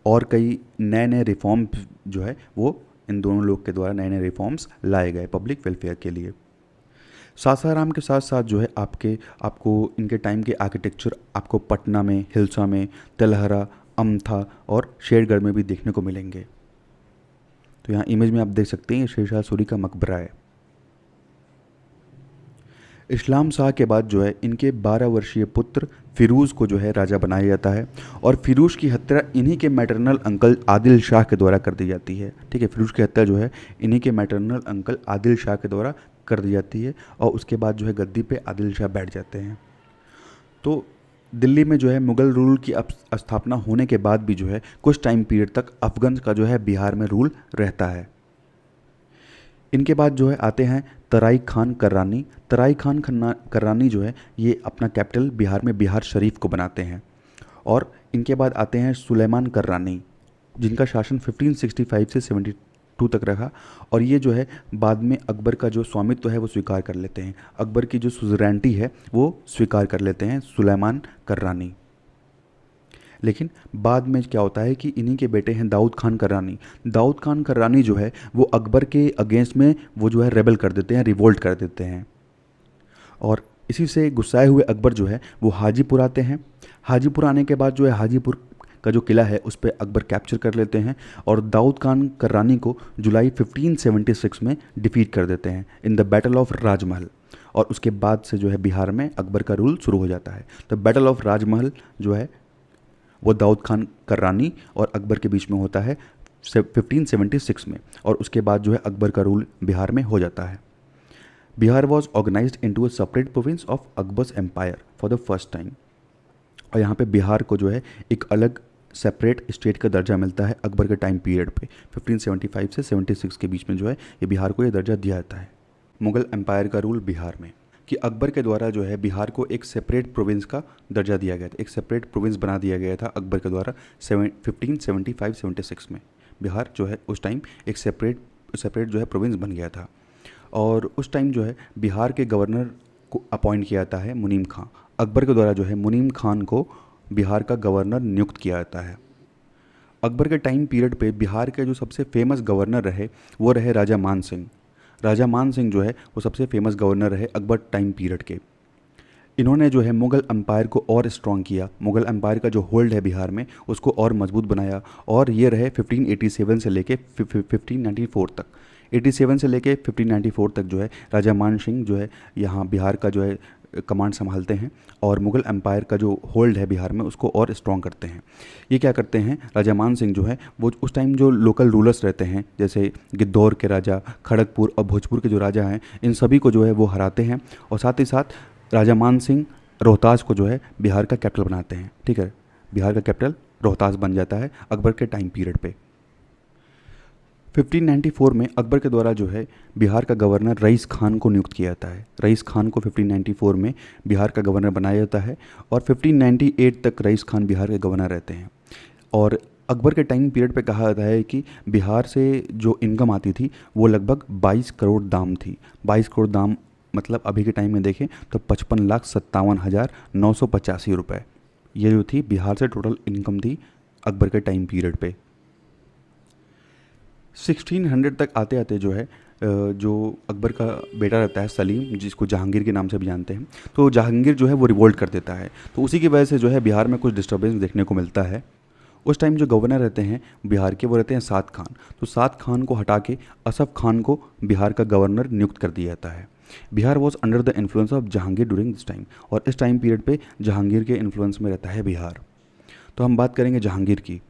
Speaker 1: और कई नए नए रिफॉर्म जो है वो इन दोनों लोग के द्वारा नए नए रिफॉर्म्स लाए गए पब्लिक वेलफेयर के लिए। सासाराम के साथ साथ जो है आपको इनके टाइम के आर्किटेक्चर आपको पटना में, हिल्सा में, तेलहरा, अमथा और शेरगढ़ में भी देखने को मिलेंगे। तो यहाँ इमेज में आप देख सकते हैं ये शेरशाह सूरी का मकबरा है। इस्लाम शाह के बाद जो है इनके 12 वर्षीय पुत्र फिरूज़ को जो है राजा बनाया जाता है, और फिरूज़ की हत्या इन्हीं के मैटरनल अंकल आदिल शाह के द्वारा कर दी जाती है, ठीक है, फिरूज़ की हत्या जो है इन्हीं के मैटरनल अंकल आदिल शाह के द्वारा कर दी जाती है, और उसके बाद जो है गद्दी पे आदिल शाह बैठ जाते हैं। तो दिल्ली में जो है मुग़ल रूल की स्थापना होने के बाद भी जो है कुछ टाइम पीरियड तक अफगान का जो है बिहार में रूल रहता है। इनके बाद जो है आते हैं तराई खान कर्रानी। तराई खान कर्रानी जो है ये अपना कैपिटल बिहार में बिहार शरीफ को बनाते हैं। और इनके बाद आते हैं सुलेमान कर्रानी, जिनका शासन 1565 से 72 तक रहा, और ये जो है बाद में अकबर का जो स्वामित्व है वो स्वीकार कर लेते हैं, अकबर की जो सुजरेंटी है वो स्वीकार कर लेते हैं सुलेमान कर्रानी। लेकिन बाद में क्या होता है कि इन्हीं के बेटे हैं दाऊद खान कर्रानी। दाऊद खान कर्रानी जो है वो अकबर के अगेंस्ट में वो जो है रेबल कर देते हैं, रिवोल्ट कर देते हैं। और इसी से गुस्साए हुए अकबर जो है वो हाजीपुर आते हैं। हाजीपुर आने के बाद जो है हाजीपुर का जो किला है उस पर अकबर कैप्चर कर लेते हैं और दाऊद खान कर्रानी को जुलाई 1576 में डिफीट कर देते हैं इन द बैटल ऑफ राजमहल। और उसके बाद से जो है बिहार में अकबर का रूल शुरू हो जाता है। तो बैटल ऑफ राजमहल जो है वो दाऊद खान कर्रानी और अकबर के बीच में होता है 1576 में, और उसके बाद जो है अकबर का रूल बिहार में हो जाता है। Bihar was organized into a separate province of Akbar's empire for the first time. और यहाँ पे बिहार को जो है एक अलग सेपरेट स्टेट का दर्जा मिलता है अकबर के टाइम पीरियड पे। 1575 से 76 के बीच में जो है ये बिहार को ये दर्जा दिया जाता है। मुग़ल एम्पायर का रूल बिहार में, कि अकबर के द्वारा जो है बिहार को एक सेपरेट प्रोविंस का दर्जा दिया गया था, एक सेपरेट प्रोविंस बना दिया गया था अकबर के द्वारा 1575-76 में। बिहार जो है उस टाइम एक सेपरेट जो है प्रोविंस बन गया था। और उस टाइम जो है बिहार के गवर्नर को अपॉइंट किया जाता है मुनीम खां। अकबर के द्वारा जो है मुनीम खान को बिहार का गवर्नर नियुक्त किया जाता है। अकबर के टाइम पीरियड पे बिहार के जो सबसे फेमस गवर्नर रहे वो रहे राजा मान सिंह। राजा मान सिंह जो है वो सबसे फेमस गवर्नर रहे अकबर टाइम पीरियड के। इन्होंने जो है मुग़ल एम्पायर को और स्ट्रॉन्ग किया, मुग़ल एम्पायर का जो होल्ड है बिहार में उसको और मजबूत बनाया। और ये रहे 1587 से लेके 1594 तक। 87 से लेके 1594 तक जो है राजा मान सिंह जो है यहाँ बिहार का जो है कमांड संभालते हैं और मुग़ल एम्पायर का जो होल्ड है बिहार में उसको और स्ट्रॉन्ग करते हैं। ये क्या करते हैं, राजा मान सिंह जो है वो उस टाइम जो लोकल रूलर्स रहते हैं जैसे गिद्धौर के राजा, खड़गपुर और भोजपुर के जो राजा हैं, इन सभी को जो है वो हराते हैं। और साथ ही साथ राजा मान सिंह रोहतास को जो है बिहार का कैपिटल बनाते हैं। ठीक है, बिहार का कैपिटल रोहतास बन जाता है अकबर के टाइम पीरियड पे। 1594 में अकबर के द्वारा जो है बिहार का गवर्नर रईस खान को नियुक्त किया जाता है। रईस खान को 1594 में बिहार का गवर्नर बनाया जाता है और 1598 तक रईस खान बिहार के गवर्नर रहते हैं। और अकबर के टाइम पीरियड पे कहा जाता है कि बिहार से जो इनकम आती थी वो लगभग 22 करोड़ दाम थी। 22 करोड़ दाम मतलब अभी के टाइम में देखें तो 55,57,985 रुपये, ये जो थी बिहार से टोटल इनकम थी अकबर के टाइम पीरियड पे। 1600 तक आते आते जो है जो अकबर का बेटा रहता है सलीम, जिसको जहांगीर के नाम से भी जानते हैं, तो जहांगीर जो है वो रिवोल्ट कर देता है। तो उसी की वजह से जो है बिहार में कुछ डिस्टर्बेंस देखने को मिलता है। उस टाइम जो गवर्नर रहते हैं बिहार के वो रहते हैं साद खान। तो साद खान को हटा के असफ खान को बिहार का गवर्नर नियुक्त कर दिया जाता है। Bihar was under the influence of Jahangir during this time, और इस टाइम पीरियड पे जहांगीर के इन्फ्लुएंस में रहता है बिहार। तो हम बात करेंगे जहांगीर की।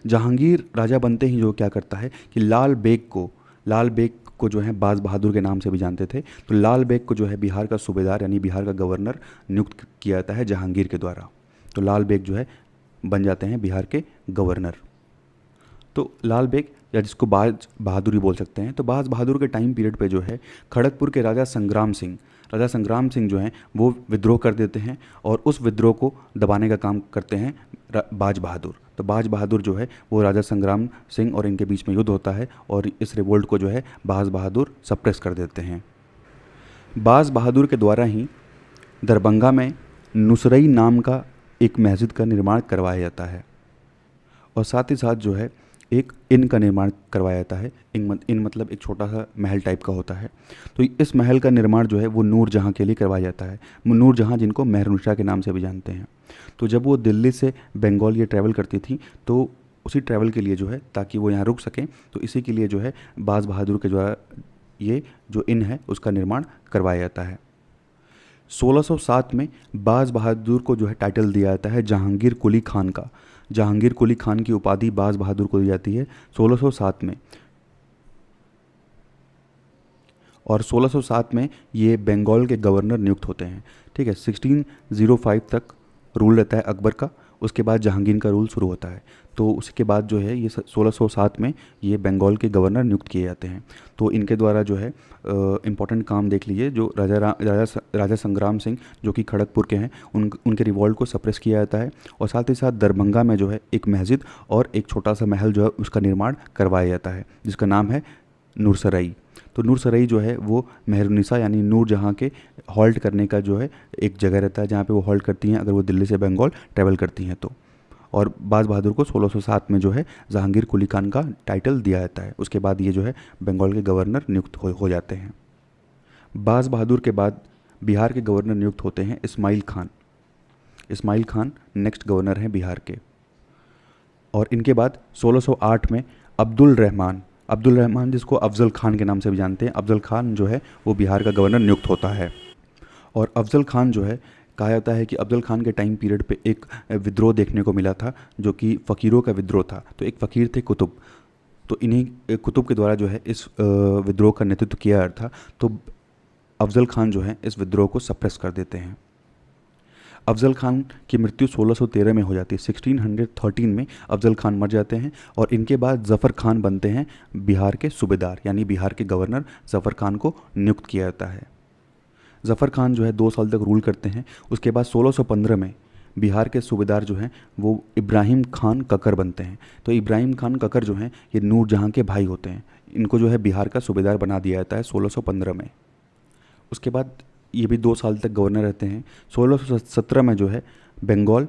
Speaker 1: जहांगीर राजा बनते ही जो क्या करता है कि लाल बेग को जो है बाज बहादुर के नाम से भी जानते थे, तो लाल बेग को जो है बिहार का सूबेदार यानी बिहार का गवर्नर नियुक्त किया जाता है जहांगीर के द्वारा। तो लाल बेग जो है बन जाते हैं बिहार के गवर्नर। तो लाल बेग या जिसको बाज बहादुर ही बोल सकते हैं, तो बाज बहादुर के टाइम पीरियड पे जो है खड़गपुर के राजा संग्राम सिंह जो हैं वो विद्रोह कर देते हैं और उस विद्रोह को दबाने का काम करते हैं बाज बहादुर। तो बाज बहादुर जो है वो राजा संग्राम सिंह और इनके बीच में युद्ध होता है और इस रिवोल्ट को जो है बाज बहादुर सप्रेस कर देते हैं। बाज बहादुर के द्वारा ही दरभंगा में नुसरई नाम का एक मस्जिद का निर्माण करवाया जाता है और साथ ही साथ जो है एक इन का निर्माण करवाया जाता है। इन मतलब एक छोटा सा महल टाइप का होता है। तो इस महल का निर्माण जो है वो नूरजहाँ के लिए करवाया जाता है। नूरजहाँ जिनको मेहरुनिसा के नाम से भी जानते हैं। तो जब वो दिल्ली से बंगाल ये ट्रैवल करती थी तो उसी ट्रैवल के लिए जो है ताकि वो यहाँ रुक सकें, तो इसी के लिए जो है बाज बहादुर के द्वारा ये जो इन है उसका निर्माण करवाया जाता है। 1607 में बाज बहादुर को जो है टाइटल दिया जाता है जहांगीर कुली खान का। जहांगीर कुली खान की उपाधि बाज बहादुर को दी जाती है 1607 में। और 1607 में ये बंगाल के गवर्नर नियुक्त होते हैं। ठीक है, 1605 तक रूल रहता है अकबर का, उसके बाद जहांगीर का रूल शुरू होता है। तो उसके बाद जो है ये 1607 में ये बंगाल के गवर्नर नियुक्त किए जाते हैं। तो इनके द्वारा जो है इम्पोर्टेंट काम देख लीजिए, जो राजा संग्राम सिंह जो कि खड़गपुर के हैं उनके रिवॉल्ट को सप्रेस किया जाता है और साथ ही साथ दरभंगा में जो है एक मस्जिद और एक छोटा सा महल जो है उसका निर्माण करवाया जाता है जिसका नाम है नूरसराई। तो नूरसराई जो है वो मेहरुनिसा यानी नूरजहाँ के हॉल्ट करने का जो है एक जगह रहता है जहाँ पे वो हॉल्ट करती हैं अगर वो दिल्ली से बंगाल ट्रैवल करती हैं तो। और बाज बहादुर को 1607 में जो है जहांगीर कुली खान का टाइटल दिया जाता है। उसके बाद ये जो है बंगाल के गवर्नर नियुक्त हो जाते हैं। बाज बहादुर के बाद बिहार के गवर्नर नियुक्त होते हैं इस्माइल खान। इस्माइल खान नेक्स्ट गवर्नर हैं बिहार के। और इनके बाद 1608 में अब्दुल रहमान जिसको अफजल खान के नाम से भी जानते हैं, अफजल खान जो है वो बिहार का गवर्नर नियुक्त होता है। और अफजल खान जो है, कहा जाता है कि अफजल खान के टाइम पीरियड पे एक विद्रोह देखने को मिला था जो कि फ़कीरों का विद्रोह था। तो एक फ़कीर थे कुतुब, तो इन्हीं कुतुब के द्वारा जो है इस विद्रोह का नेतृत्व किया गया था। तो अफजल खान जो है इस विद्रोह को सप्रेस कर देते हैं। अफजल खान की मृत्यु 1613 में हो जाती है। 1613 में अफजल खान मर जाते हैं और इनके बाद ज़फ़र खान बनते हैं बिहार के सूबेदार, यानी बिहार के गवर्नर ज़फ़र खान को नियुक्त किया जाता है। ज़फ़र खान जो है 2 साल तक रूल करते हैं। उसके बाद 1615 में बिहार के सूबेदार जो हैं वो इब्राहिम खान ककर बनते हैं। तो इब्राहिम खान ककर जो हैं ये नूरजहाँ के भाई होते हैं। इनको जो है बिहार का सूबेदार बना दिया जाता है 1615 में। उसके बाद ये भी 2 साल तक गवर्नर रहते हैं। 1617 में जो है बंगाल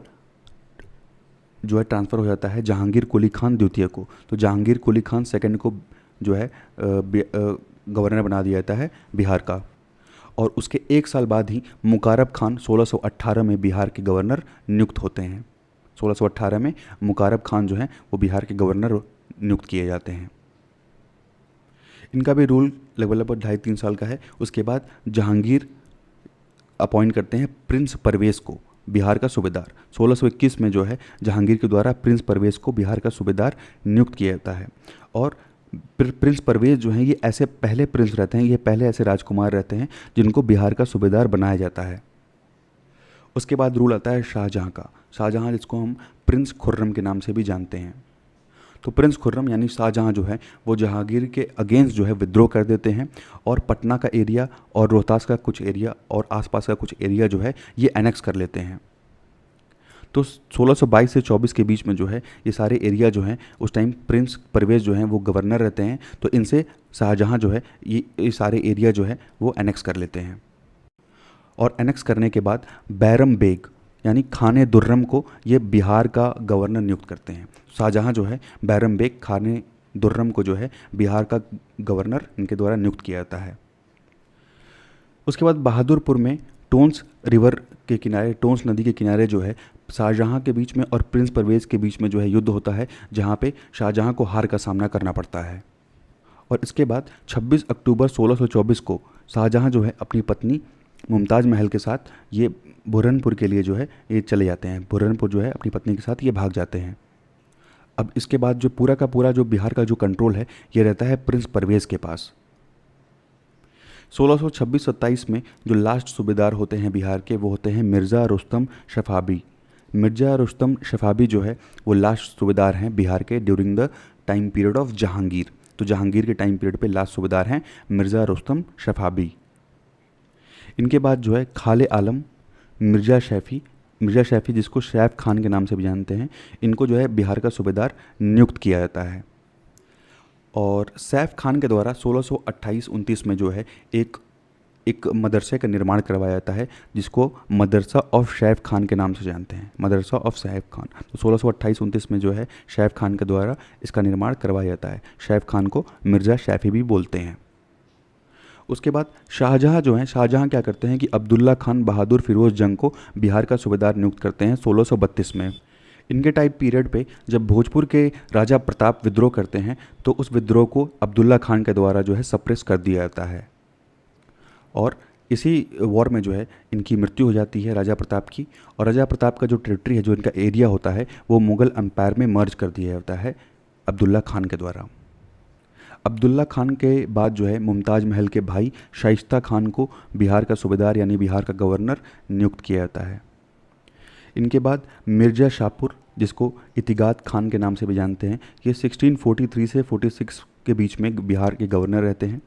Speaker 1: जो है ट्रांसफ़र हो जाता है जहांगीर कुली खान द्वितीय को। तो जहांगीर कुली खान सेकंड को जो है गवर्नर बना दिया जाता है बिहार का। और उसके 1 साल बाद ही मुकारब खान 1618 में बिहार के गवर्नर नियुक्त होते हैं। 1618 में मुकारब खान जो हैं वो बिहार के गवर्नर नियुक्त किए जाते हैं। इनका भी रूल लगभग 2.5-3 साल का है। उसके बाद जहांगीर अपॉइंट करते हैं प्रिंस परवेज़ को बिहार का सूबेदार। 1621 में जो है जहांगीर के द्वारा प्रिंस परवेज़ को बिहार का सूबेदार नियुक्त किया जाता है। और प्रिंस परवेज़ जो हैं ये ऐसे पहले प्रिंस रहते हैं, ये पहले ऐसे राजकुमार रहते हैं जिनको बिहार का सूबेदार बनाया जाता है। उसके बाद रूल आता है शाहजहाँ का। शाहजहाँ जिसको हम प्रिंस खुर्रम के नाम से भी जानते हैं। तो प्रिंस खुर्रम यानी शाहजहाँ जो है वो जहांगीर के अगेंस्ट जो है विद्रोह कर देते हैं और पटना का एरिया और रोहतास का कुछ एरिया और आसपास का कुछ एरिया जो है ये एनेक्स कर लेते हैं। तो 1622 से 24 के बीच में जो है ये सारे एरिया जो हैं उस टाइम प्रिंस परवेज़ जो हैं वो गवर्नर रहते हैं। तो इनसे शाहजहाँ जो है ये सारे एरिया जो है वो एनेक्स कर लेते हैं। और एनेक्स करने के बाद बैरम बेग यानी खाने दुर्रम को ये बिहार का गवर्नर नियुक्त करते हैं। शाहजहाँ जो है बैरम बेग खाने दुर्रम को जो है बिहार का गवर्नर इनके द्वारा नियुक्त किया जाता है। उसके बाद बहादुरपुर में टोंस रिवर के किनारे, टोंस नदी के किनारे जो है शाहजहाँ के बीच में और प्रिंस परवेज़ के बीच में जो है युद्ध होता है, जहाँ पे शाहजहाँ को हार का सामना करना पड़ता है। और इसके बाद 26 अक्टूबर 1624 को शाहजहाँ जो है अपनी पत्नी मुमताज़ महल के साथ ये बुरहानपुर के लिए जो है ये चले जाते हैं। बुरहानपुर जो है अपनी पत्नी के साथ ये भाग जाते हैं। अब इसके बाद जो पूरा का पूरा जो बिहार का जो कंट्रोल है ये रहता है प्रिंस परवेज़ के पास। 1626-27 में जो लास्ट सूबेदार होते हैं बिहार के वो होते हैं मिर्ज़ा रुस्तम शफ़ाबी। मिर्ज़ा रुस्तम शफ़ाबी जो है वो लास्ट सूबेदार हैं बिहार के during the time period of Jahangir. तो जहांगीर के टाइम पीरियड पे लास्ट सूबेदार हैं मिर्ज़ा रुस्तम शफ़ाबी। इनके बाद जो है खाले आलम, मिर्ज़ा शैफ़ी जिसको सैफ खान के नाम से भी जानते हैं, इनको जो है बिहार का सूबेदार नियुक्त किया जाता है। और सैफ खान के द्वारा 1628-29 में जो है एक मदरसे का निर्माण करवाया जाता है जिसको मदरसा ऑफ सैफ खान के नाम से जानते हैं, मदरसा ऑफ सैफ खान। तो 1628-29 में जो है सैफ खान के द्वारा इसका निर्माण करवाया जाता है। सैफ खान को मिर्ज़ा शैफ़ी भी बोलते हैं। उसके बाद शाहजहाँ जो हैं, शाहजहाँ क्या करते हैं कि अब्दुल्ला खान बहादुर फिरोज़ जंग को बिहार का सूबेदार नियुक्त करते हैं 1632 में। इनके टाइम पीरियड पे जब भोजपुर के राजा प्रताप विद्रोह करते हैं तो उस विद्रोह को अब्दुल्ला खान के द्वारा जो है सप्रेस कर दिया जाता है। और इसी वॉर में जो है इनकी मृत्यु हो जाती है राजा प्रताप की। और राजा प्रताप का जो टेरिटरी है, जो इनका एरिया होता है, वो मुग़ल एम्पायर में मर्ज कर दिया जाता है अब्दुल्ला खान के द्वारा। अब्दुल्ला खान के बाद जो है मुमताज़ महल के भाई शाइस्ता खान को बिहार का सूबेदार यानी बिहार का गवर्नर नियुक्त किया जाता है। इनके बाद मिर्ज़ा शाहपुर जिसको इतिगाद खान के नाम से भी जानते हैं, ये 1643 से 46 के बीच में बिहार के गवर्नर रहते हैं।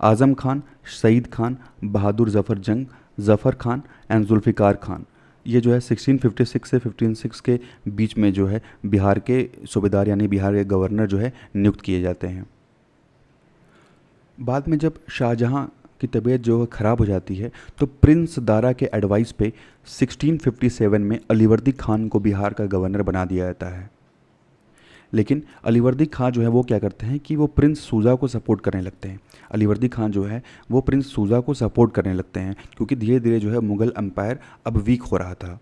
Speaker 1: आज़म खान, सईद खान, बहादुर ज़फ़र खान एंड जुल्फ़िकार खान, ये जो है 1656 से 56 के बीच में जो है बिहार के सूबेदार यानी बिहार के गवर्नर जो है नियुक्त किए जाते हैं। बाद में जब शाहजहाँ की तबीयत जो है ख़राब हो जाती है, तो प्रिंस दारा के एडवाइस पे 1657 में अलीवर्दी खान को बिहार का गवर्नर बना दिया जाता है। लेकिन अलीवर्दी खान जो है वो क्या करते हैं कि वो प्रिंस सूजा को सपोर्ट करने लगते हैं। अलीवर्दी खान जो है वो प्रिंस सूजा को सपोर्ट करने लगते हैं, क्योंकि धीरे धीरे जो है मुग़ल एम्पायर अब वीक हो रहा था।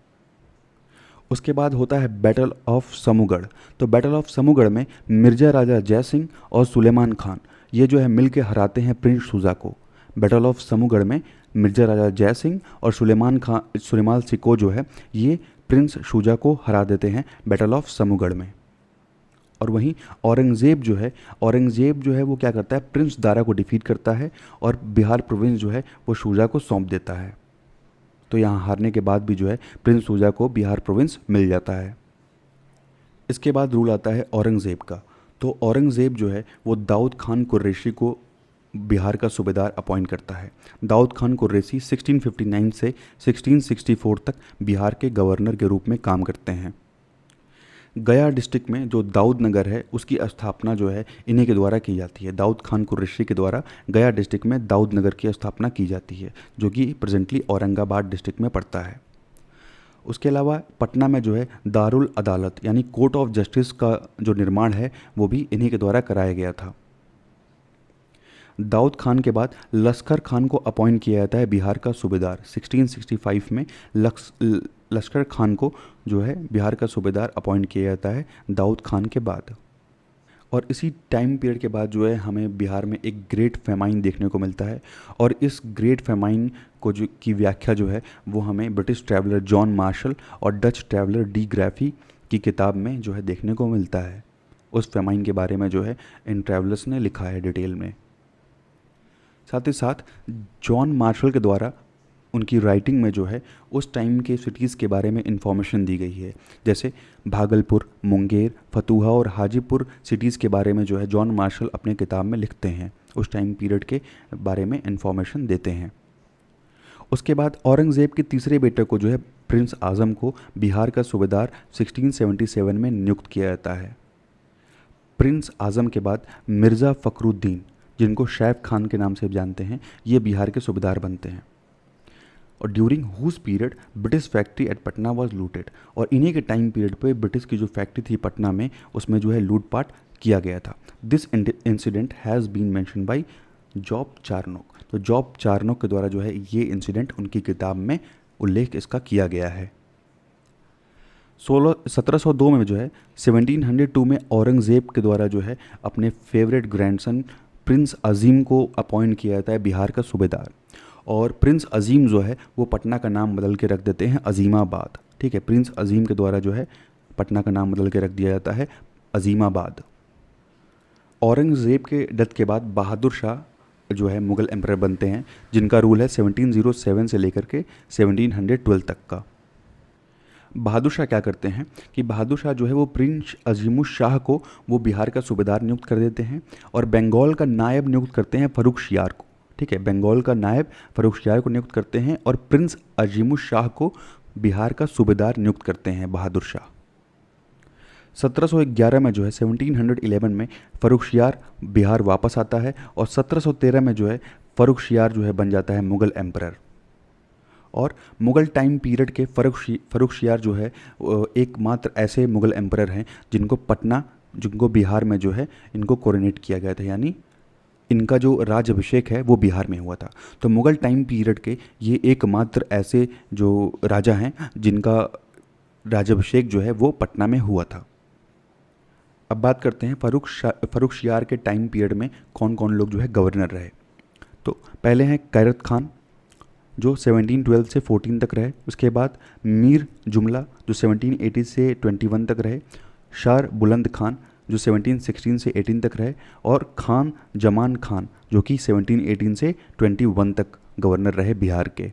Speaker 1: उसके बाद होता है बैटल ऑफ समूगढ़। तो बैटल ऑफ समूगढ़ में मिर्ज़ा राजा जय सिंह और सुलेमान खान ये जो है मिल के हराते हैं प्रिंस सूजा को। बैटल ऑफ समूगढ़ में मिर्ज़ा राजा जय सिंह और सुलेमान सिको जो है ये प्रिंस सूजा को हरा देते हैं बैटल ऑफ समूगढ़ में। और वहीं औरंगज़ेब जो है वो क्या करता है, प्रिंस दारा को डिफीट करता है और बिहार प्रोविंस जो है वो सूजा को सौंप देता है। तो यहाँ हारने के बाद भी जो है प्रिंस सूजा को बिहार प्रोविंस मिल जाता है। इसके बाद रूल आता है औरंगज़ेब का। तो औरंगज़ेब जो है वो दाऊद खान कुरैशी को बिहार का सूबेदार अपॉइंट करता है। दाऊद खान कुरैशी 1659 से 1664 तक बिहार के गवर्नर के रूप में काम करते हैं। गया डिस्ट्रिक्ट में जो दाऊद नगर है उसकी स्थापना जो है इन्हीं के द्वारा की जाती है। दाऊद खान कुरैशी के द्वारा गया डिस्ट्रिक्ट में दाऊद नगर की स्थापना की जाती है, जो कि प्रेजेंटली औरंगाबाद डिस्ट्रिक्ट में पड़ता है। उसके अलावा पटना में जो है दारुल अदालत यानी कोर्ट ऑफ जस्टिस का जो निर्माण है वो भी इन्हीं के द्वारा कराया गया था। दाऊद खान के बाद लश्कर खान को अपॉइंट किया जाता है बिहार का सूबेदार। 1665 में लश्कर खान को जो है बिहार का सूबेदार अपॉइंट किया जाता है दाऊद खान के बाद। और इसी टाइम पीरियड के बाद जो है हमें बिहार में एक ग्रेट फेमाइन देखने को मिलता है। और इस ग्रेट फेमाइन को जो की व्याख्या जो है वो हमें ब्रिटिश ट्रैवलर जॉन मार्शल और डच ट्रैवलर डी ग्राफी की किताब में जो है देखने को मिलता है। उस फेमाइन के बारे में जो है इन ट्रैवलर्स ने लिखा है डिटेल में। साथ ही साथ जॉन मार्शल के द्वारा उनकी राइटिंग में जो है उस टाइम के सिटीज़ के बारे में इंफॉर्मेशन दी गई है। जैसे भागलपुर, मुंगेर, फतुहा और हाजीपुर सिटीज़ के बारे में जो है जॉन मार्शल अपने किताब में लिखते हैं, उस टाइम पीरियड के बारे में इंफॉर्मेशन देते हैं। उसके बाद औरंगज़ेब के तीसरे बेटे को जो है प्रिंस आज़म को बिहार का सूबेदार 1677 में नियुक्त किया जाता है। प्रिंस आज़म के बाद मिर्ज़ा फ़खरुद्दीन, जिनको शैफ खान के नाम से जानते हैं, ये बिहार के सूबेदार बनते हैं। और during whose period British factory at Patna was looted. और इन्हीं के टाइम पीरियड पे ब्रिटिश की जो फैक्ट्री थी पटना में उसमें जो है लूटपाट किया गया था। This incident has been mention by Job Charnock. तो जॉब चार्नोक के द्वारा जो है ये इंसिडेंट उनकी किताब में उल्लेख इसका किया गया है। 1702 में जो है 1702 में औरंगज़ेब के द्वारा जो है अपने फेवरेट ग्रैंडसन प्रिंस अजीम को अपॉइंट किया जाता है बिहार का सूबेदार। और प्रिंस अजीम जो है वो पटना का नाम बदल के रख देते हैं अजीमाबाद। ठीक है, प्रिंस अजीम के द्वारा जो है पटना का नाम बदल के रख दिया जाता है अजीमाबाद। औरंगज़ेब के डेथ के बाद बहादुर शाह जो है मुग़ल एम्परर बनते हैं, जिनका रूल है 1707 से लेकर के 1712 तक का। बहादुर शाह क्या करते हैं कि बहादुर शाह जो है वो प्रिंस अजीमुश शाह को वो बिहार का सूबेदार नियुक्त कर देते हैं और बंगाल का नायब नियुक्त करते हैं फ़र्रुखशियार को। ठीक है, बंगाल का नायब फ़र्रुखशियार को नियुक्त करते हैं और प्रिंस अजीमुश शाह को बिहार का सूबेदार नियुक्त करते हैं बहादुर शाह। 1711 में जो है 1711 में फ़र्रुखशियार बिहार वापस आता है और 1713 में जो है फ़र्रुखशियार जो है बन जाता है मुग़ल एम्परर। और मुग़ल टाइम पीरियड के फ़र्रुखशियार जो है एकमात्र ऐसे मुग़ल एम्परर हैं जिनको बिहार में जो है इनको कोरोनेट किया गया था, यानी इनका जो राज्याभिषेक है वो बिहार में हुआ था। तो मुग़ल टाइम पीरियड के ये एकमात्र ऐसे जो राजा हैं जिनका राज्याभिषेक जो है वो पटना में हुआ था। अब बात करते हैं फ़र्रुखशियार के टाइम पीरियड में कौन कौन लोग जो है गवर्नर रहे। तो पहले हैं कैरत खान जो 1712 से 14 तक रहे। उसके बाद मीर जुमला जो 1780 से 21 तक रहे। शार बुलंद खान जो 1716 से 18 तक रहे। और खान जमान खान जो कि 1718 से 21 तक गवर्नर रहे बिहार के।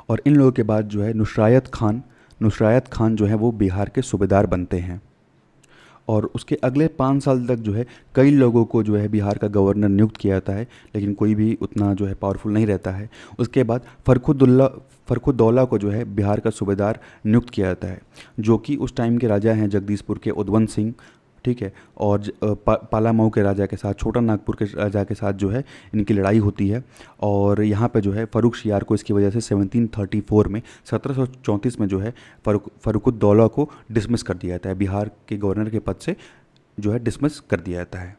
Speaker 1: और इन लोगों के बाद जो है नुसरायत खान जो है वो बिहार के सूबेदार बनते हैं। और उसके अगले 5 साल तक जो है कई लोगों को जो है बिहार का गवर्नर नियुक्त किया जाता है, लेकिन कोई भी उतना जो है पावरफुल नहीं रहता है। उसके बाद फर्रुखुद्दौला को जो है बिहार का सूबेदार नियुक्त किया जाता है, जो कि उस टाइम के राजा हैं जगदीशपुर के उद्वंत सिंह ठीक है। और पालामऊ के राजा के साथ, छोटा नागपुर के राजा के साथ जो है इनकी लड़ाई होती है। और यहाँ पे जो है फ़र्रुख शियार को इसकी वजह से 1734 में 1734 में जो है फ़र्रुखुद्दौला को डिसमिस कर दिया जाता है, बिहार के गवर्नर के पद से जो है डिसमिस कर दिया जाता है।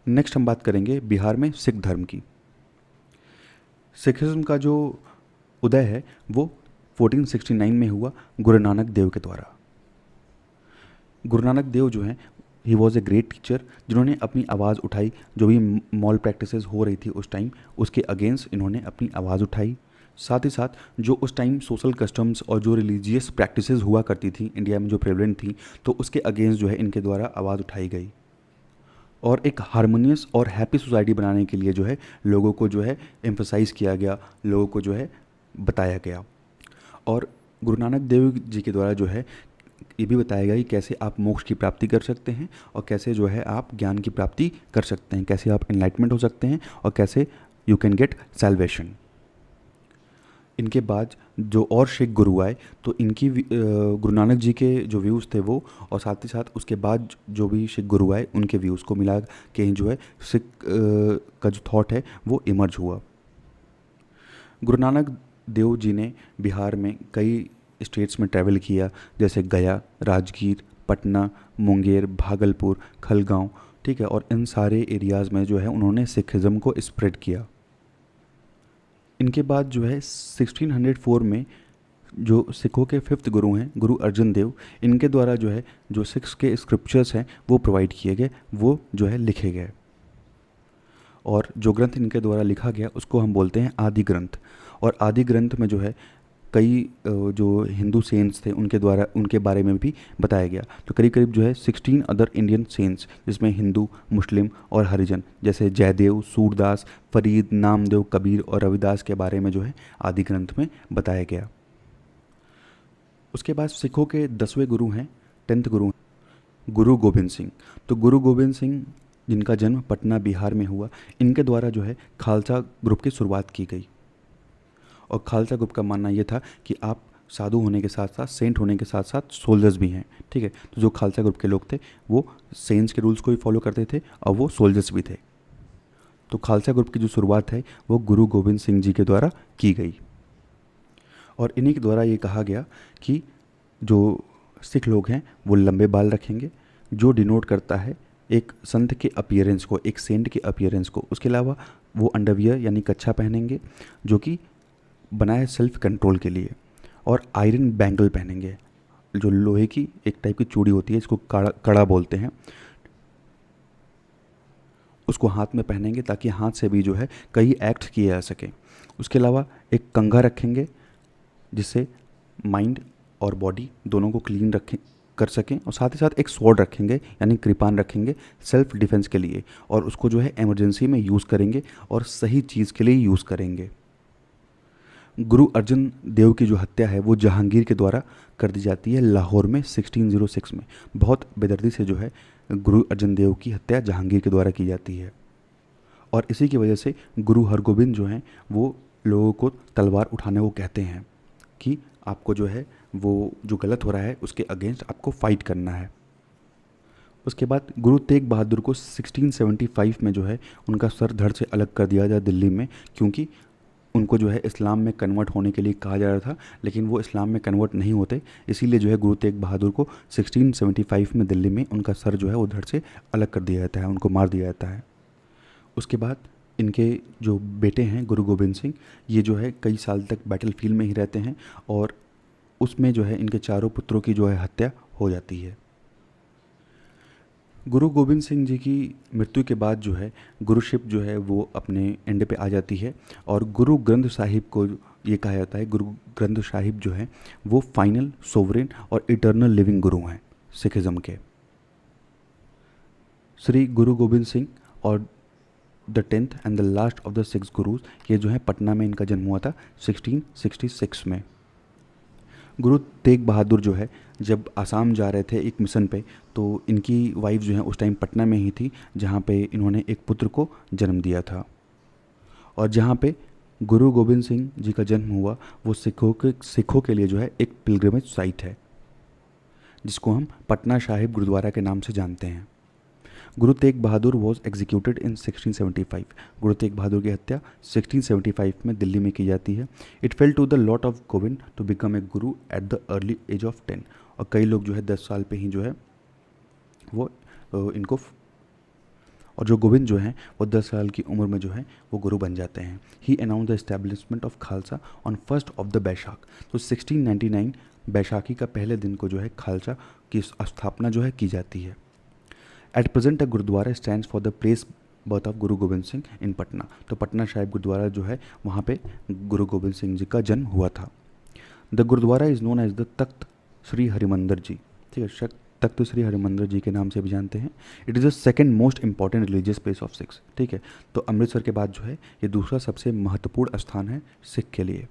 Speaker 1: नेक्स्ट हम बात करेंगे बिहार में सिख धर्म की। सिखिज्म का जो उदय है वो 1469 में हुआ गुरु नानक देव के द्वारा। गुरु नानक देव जो हैं he was a great teacher, जिन्होंने अपनी आवाज़ उठाई। जो भी मॉल प्रैक्टिसेस हो रही थी उस टाइम, उसके अगेंस्ट इन्होंने अपनी आवाज़ उठाई। साथ ही साथ जो उस टाइम सोशल कस्टम्स और जो रिलीजियस प्रैक्टिसेस हुआ करती थी इंडिया में, जो प्रेवलेंट थी, तो उसके अगेंस्ट जो है इनके द्वारा आवाज़ उठाई गई। और एक हारमोनियस और हैप्पी सोसाइटी बनाने के लिए जो है लोगों को जो है एम्फसाइज़ किया गया, लोगों को जो है बताया गया। और गुरु नानक देव जी के द्वारा जो है ये भी बताया गया कि कैसे आप मोक्ष की प्राप्ति कर सकते हैं और कैसे जो है आप ज्ञान की प्राप्ति कर सकते हैं, कैसे आप एनलाइटमेंट हो सकते हैं और कैसे यू कैन गेट सैल्वेशन। इनके बाद जो और सिख गुरु आए तो इनकी गुरु नानक जी के जो व्यूज़ थे वो, और साथ ही साथ उसके बाद जो भी सिख गुरु आए उनके व्यूज़ को मिला के जो है सिख का जो थॉट है वो इमर्ज हुआ। गुरु नानक देव जी ने बिहार में कई स्टेट्स में ट्रैवल किया, जैसे गया, राजगीर, पटना, मुंगेर, भागलपुर, खलगांव, ठीक है। और इन सारे एरियाज़ में जो है उन्होंने सिखिज़म को स्प्रेड किया। इनके बाद जो है 1604 में जो सिखों के फिफ्थ गुरु हैं गुरु अर्जन देव, इनके द्वारा जो है जो सिक्स के स्क्रिप्चर्स हैं वो प्रोवाइड किए गए, वो जो है लिखे गए। और जो ग्रंथ इनके द्वारा लिखा गया उसको हम बोलते हैं आदि ग्रंथ। और आदि ग्रंथ में जो है कई जो हिंदू सेंट्स थे उनके द्वारा उनके बारे में भी बताया गया। तो करीब करीब जो है 16 अदर इंडियन सेंट्स, जिसमें हिंदू, मुस्लिम और हरिजन, जैसे जयदेव, सूरदास, फरीद, नामदेव, कबीर और रविदास के बारे में जो है आदि ग्रंथ में बताया गया। उसके बाद सिखों के 10वें गुरु हैं, 10th गुरु, गुरु गोबिंद सिंह। तो गुरु गोबिंद सिंह जिनका जन्म पटना बिहार में हुआ, इनके द्वारा जो है खालसा ग्रुप की शुरुआत की गई। और खालसा ग्रुप का मानना ये था कि आप साधु होने के साथ साथ, सेंट होने के साथ साथ सोल्जर्स भी हैं, ठीक है। तो जो खालसा ग्रुप के लोग थे वो सेंट्स के रूल्स को भी फॉलो करते थे और वो सोल्जर्स भी थे। तो खालसा ग्रुप की जो शुरुआत है वो गुरु गोबिंद सिंह जी के द्वारा की गई। और इन्हीं के द्वारा ये कहा गया कि जो सिख लोग हैं वो लंबे बाल रखेंगे, जो डिनोट करता है एक संत के अपीयरेंस को, एक सेंट के अपीयरेंस को। उसके अलावा वो अंडरवियर यानी कच्छा पहनेंगे जो कि बना है सेल्फ कंट्रोल के लिए। और आयरन बैंगल पहनेंगे, जो लोहे की एक टाइप की चूड़ी होती है, इसको कड़ा बोलते हैं, उसको हाथ में पहनेंगे ताकि हाथ से भी जो है कई एक्ट किए जा सकें। उसके अलावा एक कंघा रखेंगे जिससे माइंड और बॉडी दोनों को क्लीन रखें कर सकें। और साथ ही साथ एक स्वॉर्ड रखेंगे यानी कृपान रखेंगे सेल्फ डिफेंस के लिए, और उसको जो है इमरजेंसी में यूज़ करेंगे और सही चीज़ के लिए यूज़ करेंगे। गुरु अर्जन देव की जो हत्या है वो जहांगीर के द्वारा कर दी जाती है लाहौर में 1606 में। बहुत बेदर्दी से जो है गुरु अर्जन देव की हत्या जहांगीर के द्वारा की जाती है। और इसी की वजह से गुरु हरगोबिंद जो हैं वो लोगों को तलवार उठाने को कहते हैं कि आपको जो है वो जो गलत हो रहा है उसके अगेंस्ट आपको फाइट करना है। उसके बाद गुरु तेग बहादुर को 1675 में जो है उनका सर धड़ से अलग कर दिया जाए दिल्ली में, क्योंकि उनको जो है इस्लाम में कन्वर्ट होने के लिए कहा जा रहा था, लेकिन वो इस्लाम में कन्वर्ट नहीं होते। इसीलिए जो है गुरु तेग बहादुर को 1675 में दिल्ली में उनका सर जो है वो धड़ से अलग कर दिया जाता है, उनको मार दिया जाता है। उसके बाद इनके जो बेटे हैं गुरु गोबिंद सिंह, ये जो है कई साल तक बैटल फील्ड में ही रहते हैं और उसमें जो है इनके चारों पुत्रों की जो है हत्या हो जाती है। गुरु गोबिंद सिंह जी की मृत्यु के बाद जो है गुरुशिप जो है वो अपने एंड पे आ जाती है और गुरु ग्रंथ साहिब को ये कहा जाता है, गुरु ग्रंथ साहिब जो है वो फाइनल, सोवरेन और इटर्नल लिविंग गुरु हैं सिखिज़्म के। श्री गुरु गोबिंद सिंह और the 10th and the last of the 6 gurus, ये जो है पटना में इनका जन्म हुआ था 1666 में। गुरु तेग बहादुर जो है जब आसाम जा रहे थे एक मिशन पे, तो इनकी वाइफ जो है उस टाइम पटना में ही थी, जहाँ पे इन्होंने एक पुत्र को जन्म दिया था। और जहाँ पे गुरु गोबिंद सिंह जी का जन्म हुआ वो सिखों के लिए जो है एक पिलग्रिमेज साइट है, जिसको हम पटना साहिब गुरुद्वारा के नाम से जानते हैं। Guru Tegh Bahadur was executed in 1675। Guru Tegh Bahadur की हत्या 1675 में दिल्ली में की जाती है। It fell to the lot of Govind to become a guru at the early age of 10। और कई लोग जो है 10 साल पे ही जो है वो इनको, और जो गोविंद जो हैं वो 10 साल की उम्र में जो है वो गुरु बन जाते हैं। He announced the establishment of Khalsa on 1 Baishakh. तो 1699 बैशाखी का पहले दिन को जो है खालसा की स्थापना जो है की जाती है। At present a gurdwara stands for the place birth of Guru Gobind Singh इन पटना। तो पटना साहिब गुरुद्वारा जो है वहाँ पे गुरु गोविंद सिंह जी का जन्म हुआ था। The gurudwara is known as the Takht Shri Harimandir ji, ठीक है, तख्त श्री हरिमंदिर जी के नाम से भी जानते हैं। It is the second most important religious place of Sikhs, ठीक है। तो अमृतसर के बाद जो है ये दूसरा सबसे महत्वपूर्ण स्थान है सिख के लिए।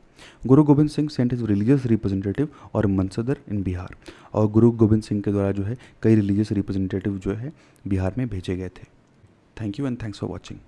Speaker 1: गुरु Gobind Singh sent his religious representative और मनसदर इन बिहार। और गुरु गोविंद सिंह के द्वारा जो है कई रिलीजियस रिप्रेजेंटेटिव जो है बिहार में भेजे गए थे। Thank you and thanks for watching.